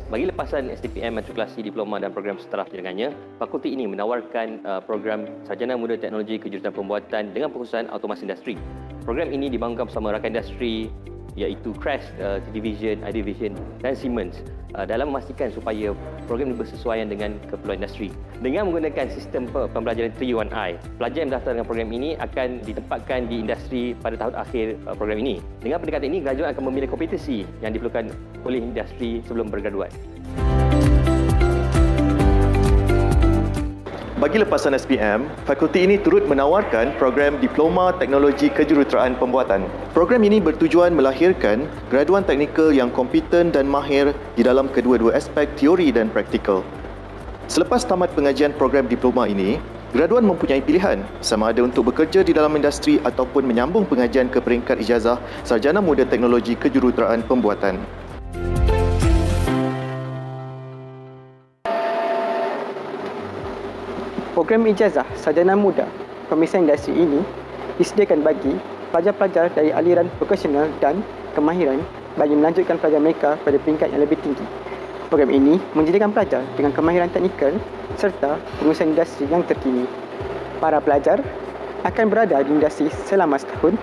Bagi lepasan STPM, matrikulasi, diploma dan program setaraf jenengannya, fakulti ini menawarkan program Sarjana Muda Teknologi Kejuruteraan Pembuatan dengan fokusan automasi industri. Program ini dibangunkan bersama rakan industri iaitu Crash, Division, iDivision dan Siemens dalam memastikan supaya program ini bersesuaian dengan keperluan industri. Dengan menggunakan sistem pembelajaran 3-1-I, pelajar yang mendaftar dengan program ini akan ditempatkan di industri pada tahun akhir program ini. Dengan pendekatan ini, graduan akan memilih kompetensi yang diperlukan oleh industri sebelum bergraduat. Bagi lepasan SPM, fakulti ini turut menawarkan program Diploma Teknologi Kejuruteraan Pembuatan. Program ini bertujuan melahirkan graduan teknikal yang kompeten dan mahir di dalam kedua-dua aspek teori dan praktikal. Selepas tamat pengajian program diploma ini, graduan mempunyai pilihan sama ada untuk bekerja di dalam industri ataupun menyambung pengajian ke peringkat ijazah Sarjana Muda Teknologi Kejuruteraan Pembuatan. Program Ijazah Sarjana Muda Pemeriksaan Industri ini disediakan bagi pelajar-pelajar dari aliran vokasional dan kemahiran bagi melanjutkan pelajar mereka pada peringkat yang lebih tinggi. Program ini menjadikan pelajar dengan kemahiran teknikal serta pengurusan industri yang terkini. Para pelajar akan berada di industri selama setahun.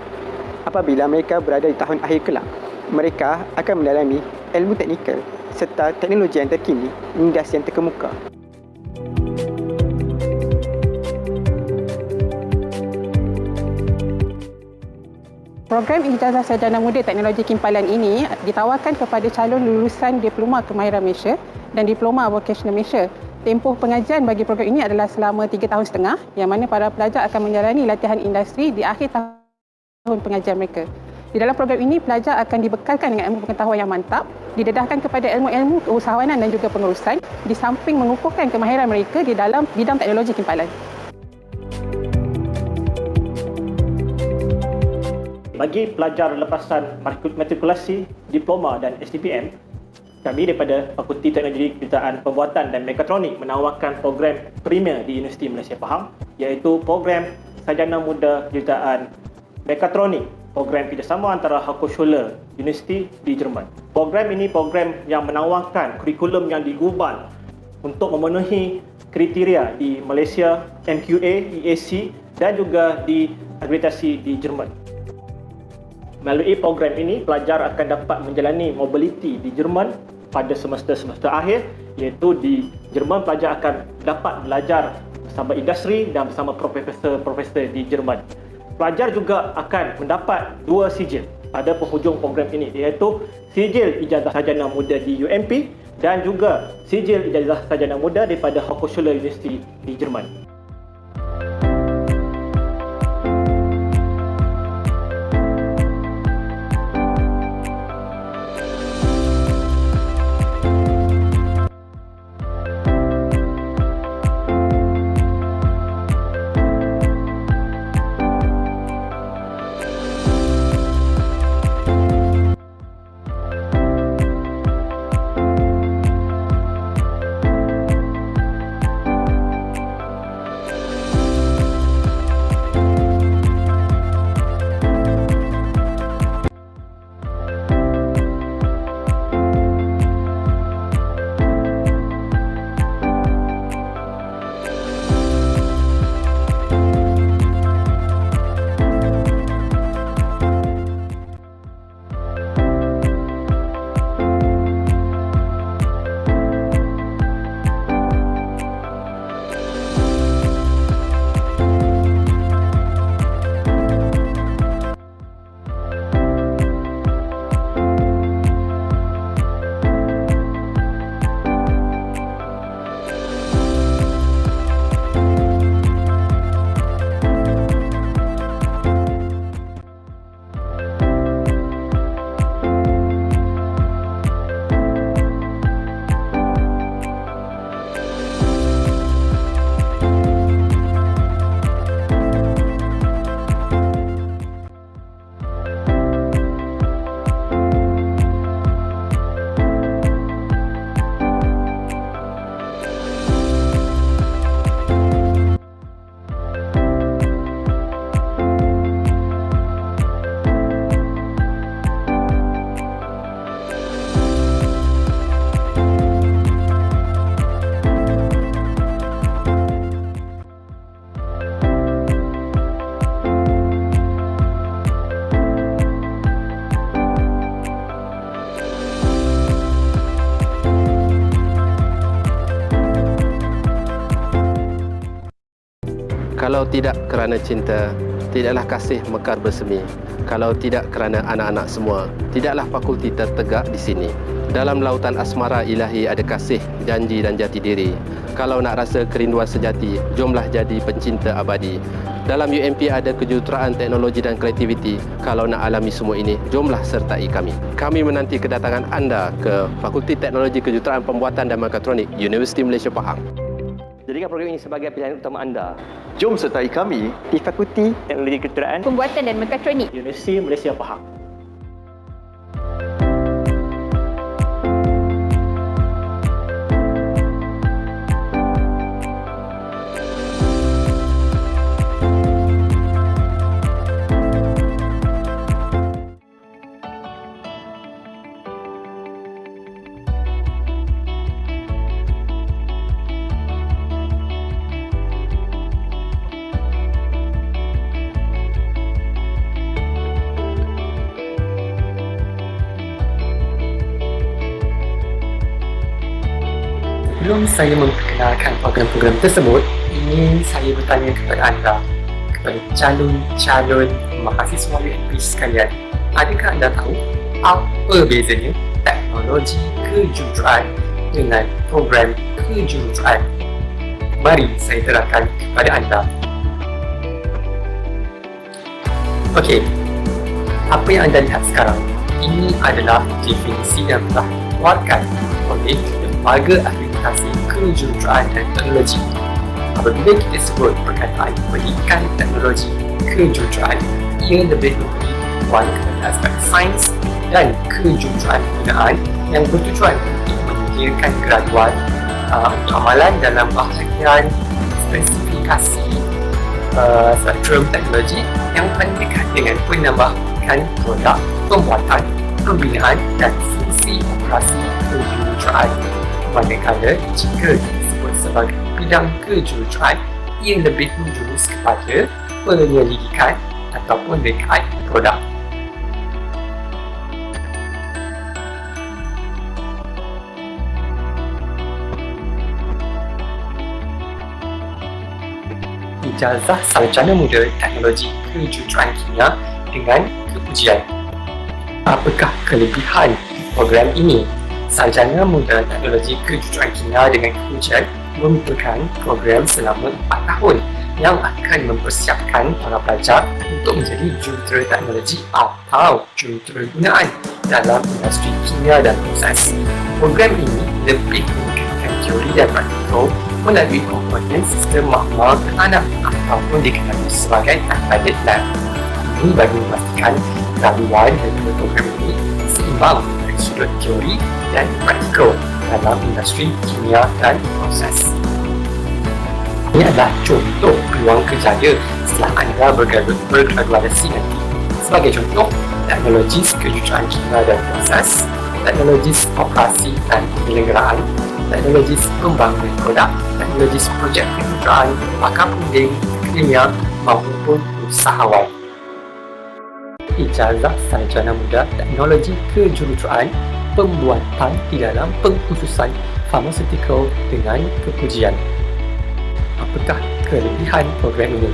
Apabila mereka berada di tahun akhir kelak, mereka akan mendalami ilmu teknikal serta teknologi yang terkini di industri yang terkemuka. Program Ijazah Sarjana Muda Teknologi Kimpalan ini ditawarkan kepada calon lulusan Diploma Kemahiran Malaysia dan Diploma Vocational Malaysia. Tempoh pengajian bagi program ini adalah selama 3 tahun setengah, yang mana para pelajar akan menjalani latihan industri di akhir tahun pengajian mereka. Di dalam program ini, pelajar akan dibekalkan dengan ilmu pengetahuan yang mantap, didedahkan kepada ilmu-ilmu keusahawanan dan juga pengurusan, di samping mengukuhkan kemahiran mereka di dalam bidang teknologi kimpalan. Bagi pelajar lepasan matrikulasi, diploma dan STPM, kami daripada Fakulti Teknologi Kejuruteraan Pembuatan dan Mekatronik menawarkan program premier di Universiti Malaysia Pahang, iaitu program Sarjana Muda Kejuruteraan Mekatronik, program kerjasama antara Hochschule Universiti di Jerman. Program ini program yang menawarkan kurikulum yang digubal untuk memenuhi kriteria di Malaysia, MQA, EAC dan juga diakreditasi di Jerman. Melalui program ini, pelajar akan dapat menjalani mobiliti di Jerman pada semester-semester akhir, iaitu di Jerman pelajar akan dapat belajar bersama industri dan bersama profesor-profesor di Jerman. Pelajar juga akan mendapat 2 sijil pada penghujung program ini, iaitu sijil Ijazah Sarjana Muda di UMP dan juga sijil Ijazah Sarjana Muda daripada Hochschule University di Jerman. Kalau tidak kerana cinta, tidaklah kasih mekar bersemi. Kalau tidak kerana anak-anak semua, tidaklah fakulti tertegak di sini. Dalam lautan asmara ilahi ada kasih, janji dan jati diri. Kalau nak rasa kerinduan sejati, jomlah jadi pencinta abadi. Dalam UMP ada kejuruteraan teknologi dan kreativiti. Kalau nak alami semua ini, jomlah sertai kami. Kami menanti kedatangan anda ke Fakulti Teknologi Kejuruteraan Pembuatan dan Mekatronik, Universiti Malaysia Pahang. Jadikan program ini sebagai pilihan utama anda. Jom sertai kami di Fakulti Teknologi Kejuruteraan Pembuatan dan Mekatronik, Universiti Malaysia Pahang. Sebelum saya memperkenalkan program-program tersebut, ingin saya bertanya kepada anda, kepada calon-calon mahasiswa UMP sekalian, adakah anda tahu apa bezanya teknologi kejuruteraan dengan program kejuruteraan? Mari saya terangkan kepada anda. Okey, apa yang anda lihat sekarang, ini adalah definisi yang telah dikeluarkan oleh Lembaga Akreditasi Kejuruteraan dan Teknologi. Apabila kita sebut perkataan pendidikan teknologi kejuruteraan, ia lebih memberi tumpuan kepada aspek sains dan kejuruteraan penggunaan yang bertujuan untuk menyediakan graduan untuk amalan dalam bahagian spesifikasi spektrum teknologi yang paling dekat dengan penambahan produk, pembuatan, pembinaan dan fungsi operasi kejuruteraan. Manakala jika disebut sebagai bidang kejuruteraan, ia lebih menjurus kepada penyelidikan ataupun rekaan produk. Ijazah Sarjana Muda Teknologi Kejuruteraan Kimia dengan kepujian. Apakah kelebihan program ini? Sarjana Muda Teknologi Kejuruteraan Kimia dengan kepujian merupakan program selama 4 tahun yang akan mempersiapkan para pelajar untuk menjadi jurutera teknologi atau jurutera gunaan dalam industri kimia dan proses. Program ini lebih meningkatkan teori dan praktikal melalui komponen sistem makmal anak ataupun dikenali sebagai embedded lab. Ini bagi memastikan graduan dari program ini seimbang dari sudut teori dan praktikal dalam industri kimia dan proses. Ini adalah contoh peluang kerjaya setelah anda bergraduasi nanti. Sebagai contoh, teknologis kejuruteraan kimia dan proses, teknologis operasi dan penyelenggaraan, teknologis pembangunan produk, teknologis projek kejuruteraan, pakar punding, kimia maupun usahawan. Ijazah Sarjana Muda Teknologi Kejuruteraan Pembuatan di dalam pengkhususan farmaseutical dengan kepujian. Apakah kelebihan program ini?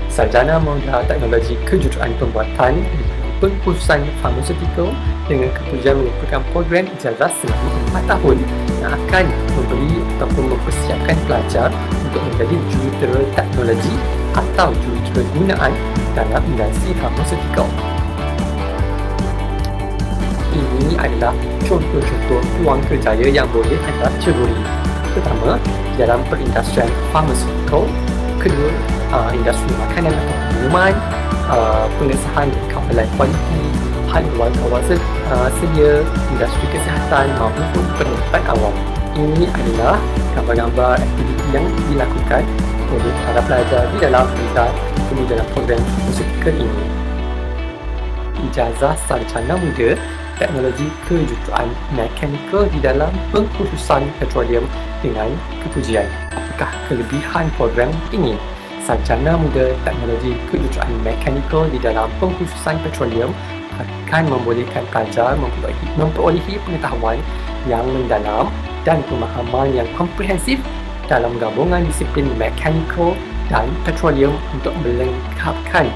Sarjana Muda Teknologi Kejuruteraan Pembuatan di dalam pengkhususan farmaseutical dengan kepujian merupakan program ijazah selama 4 tahun yang akan memberi ataupun mempersiapkan pelajar untuk menjadi jurutera teknologi atau jurutera gunaan dalam industri farmaseutical. Ini adalah contoh-contoh peluang kerjaya yang boleh anda ceburi. Pertama, dalam perindustrian farmaceutical. Kedua, industri makanan atau minuman, pengesahan kawalan kualiti, haluan kawasan sedia, industri kesihatan maupun penerbitan awam. Ini adalah gambar-gambar aktiviti yang dilakukan oleh para pelajar di dalam program farmaceutical ini. Ijazah Sarjana Muda Teknologi Kejuruteraan Mekanikal di dalam pengkhususan petroleum dengan kepujian. Apakah kelebihan program ini? Sarjana Muda Teknologi Kejuruteraan Mekanikal di dalam pengkhususan petroleum akan membolehkan pelajar memperolehi pengetahuan yang mendalam dan pemahaman yang komprehensif dalam gabungan disiplin mekanikal, dan petroleum untuk melengkapkan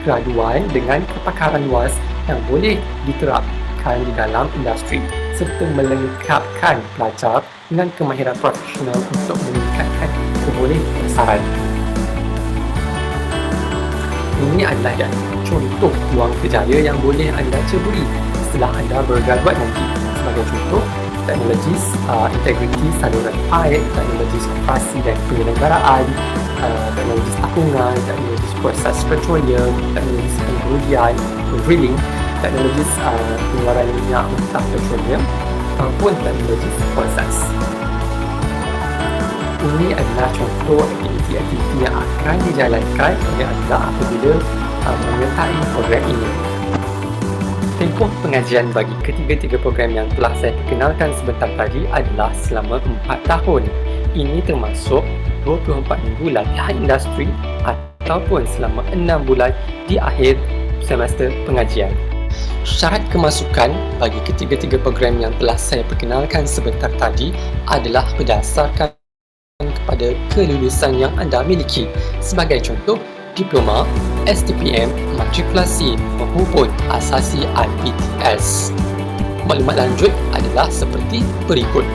graduan dengan kepakaran luas yang boleh diterapkan di dalam industri serta melengkapkan pelajar dengan kemahiran profesional untuk meningkatkan kebolehan. Ini adalah contoh peluang kerjaya yang boleh anda ceburi setelah anda bergraduat nanti. Sebagai contoh, teknologis integriti saluran air, teknologis operasi dan penyelenggaraan, teknologis takungan, teknologis proses petroleum, teknologis pengurudian, drilling, teknologis pengeluaran minyak mentah petroleum maupun teknologis proses. Ini adalah contoh aktiviti-aktiviti yang akan dijalankan oleh anda apabila menyertai program ini. Tempoh pengajian bagi ketiga-tiga program yang telah saya perkenalkan sebentar tadi adalah selama 4 tahun. Ini termasuk 24 minggu latihan industri ataupun selama 6 bulan di akhir semester pengajian. Syarat kemasukan bagi ketiga-tiga program yang telah saya perkenalkan sebentar tadi adalah berdasarkan kepada kelulusan yang anda miliki. Sebagai contoh, diploma, STPM, matrikulasi maupun asasi IPTS. Maklumat lanjut adalah seperti berikut.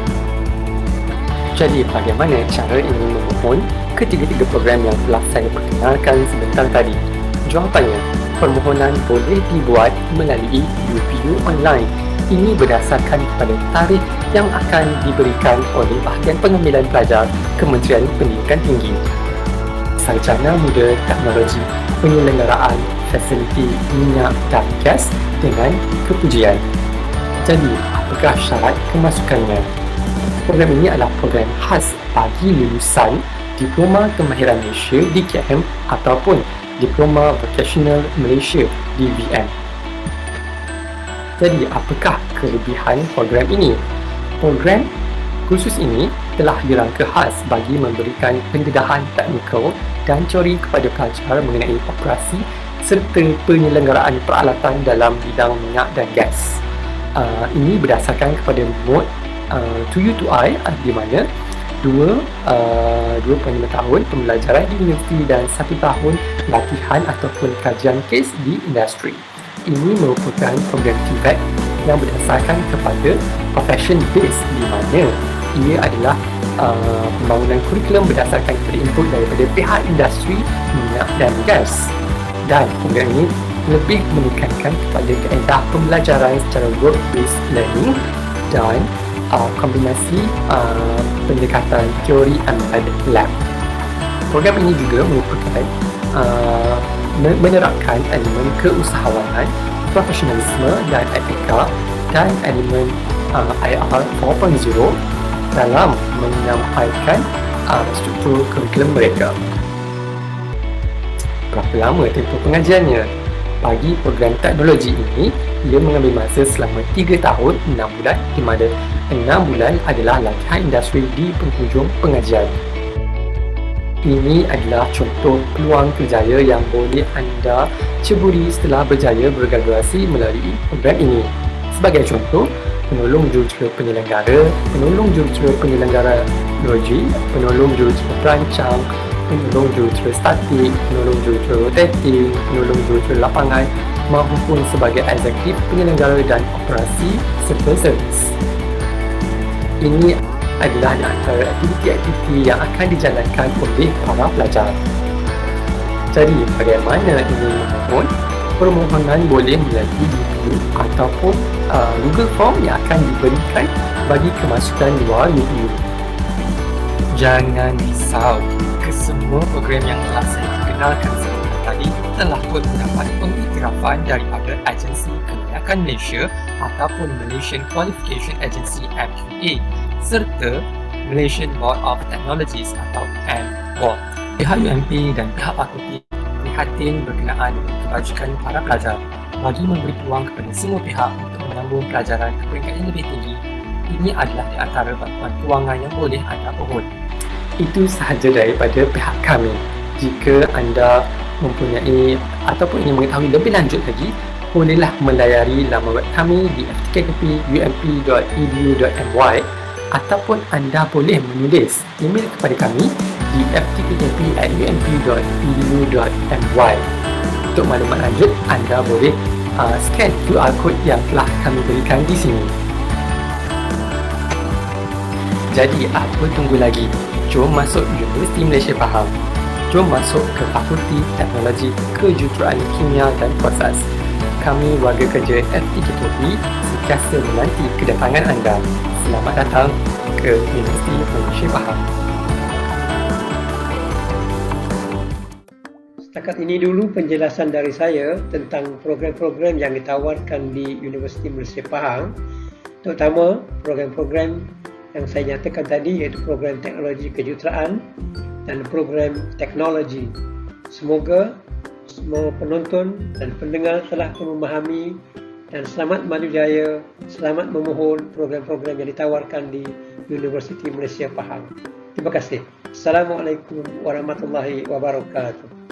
Jadi bagaimana cara ingin memohon ketiga-tiga program yang telah saya perkenalkan sebentar tadi? Jawapannya, permohonan boleh dibuat melalui UPU online. Ini berdasarkan kepada tarikh yang akan diberikan oleh bahagian pengambilan pelajar Kementerian Pendidikan Tinggi. Sarjana Muda Teknologi Penyelenggaraan Fasiliti Minyak dan Gas dengan kepujian. Jadi, apakah syarat kemasukannya? Program ini adalah program khas bagi lulusan Diploma Kemahiran Malaysia DKM ataupun Diploma Vocational Malaysia DVM. Jadi, apakah kelebihan program ini? Program khusus ini telah dirangka khas bagi memberikan pendedahan teknikal dan teori kepada pelajar mengenai operasi serta penyelenggaraan peralatan dalam bidang minyak dan gas. Ini berdasarkan kepada mod 2U2I di mana 2.5 tahun pembelajaran di universiti dan 1 tahun latihan ataupun kajian kes di industri. Ini merupakan program TVET yang berdasarkan kepada profession base di mana ia adalah pembangunan kurikulum berdasarkan kepada input daripada pihak industri minyak dan gas. Dan program ini lebih meningkatkan kepada kaedah pembelajaran secara work-based learning dan kombinasi pendekatan teori and lab. Program ini juga merupakan menerapkan elemen keusahawanan, profesionalisme dan etika dan elemen IR 4.0 dalam menyampaikan struktur kurikulum mereka. Berapa lama tempoh pengajiannya? Bagi program teknologi ini, ia mengambil masa selama 3 tahun 6 bulan di mana 6 bulan adalah latihan industri di penghujung pengajian. Ini adalah contoh peluang kerjaya yang boleh anda ceburi setelah berjaya bergraduasi melalui program ini. Sebagai contoh, penolong jurutera penyelenggara, penolong jurutera penyelenggara logi, penolong jurutera perancang, penolong jurutera statik, penolong jurutera rotating, penolong jurutera lapangan maupun sebagai eksekutif penyelenggara dan operasi serta servis. Ini adalah di antara aktiviti-aktiviti yang akan dijalankan oleh para pelajar. Jadi, bagaimana ingin memohon? Permohonan boleh melalui UPU ataupun Google Form yang akan diberikan bagi kemasukan luar UPU. Jangan risau, kesemua program yang telah saya perkenalkan sebentar tadi telah pun mendapat pengiktirafan daripada Agensi Kelayakan Malaysia ataupun Malaysian Qualification Agency MQA serta Malaysian Board of Technologies atau MBOT. Pihak UMP dan pihak fakulti prihatin berkenaan dengan kebajikan para pelajar bagi memberi peluang kepada semua pihak untuk menyambung pelajaran ke peringkat yang lebih tinggi. Ini adalah di antara bantuan kewangan yang boleh anda mohon. Itu sahaja daripada pihak kami. Jika anda mempunyai ataupun ingin mengetahui lebih lanjut lagi, bolehlah melayari laman web kami di ftkp.ump.edu.my ataupun anda boleh menulis email kepada kami di di ftkjp@unp.edu.my. Untuk maklumat lanjut, anda boleh scan QR code yang telah kami berikan di sini. Jadi apa tunggu lagi? Jom masuk Universiti Malaysia Pahang. Jom masuk ke Fakulti Teknologi Kejuruteraan Kimia dan Proses. Kami warga kerja FTKJP sentiasa menanti kedatangan anda. Selamat datang ke Universiti Malaysia Pahang. Setakat ini dulu penjelasan dari saya tentang program-program yang ditawarkan di Universiti Malaysia Pahang, terutama program-program yang saya nyatakan tadi, iaitu program teknologi kejuruteraan dan program teknologi. Semoga semua penonton dan pendengar telah memahami, dan selamat maju jaya, selamat memohon program-program yang ditawarkan di Universiti Malaysia Pahang. Terima kasih. Assalamualaikum warahmatullahi wabarakatuh.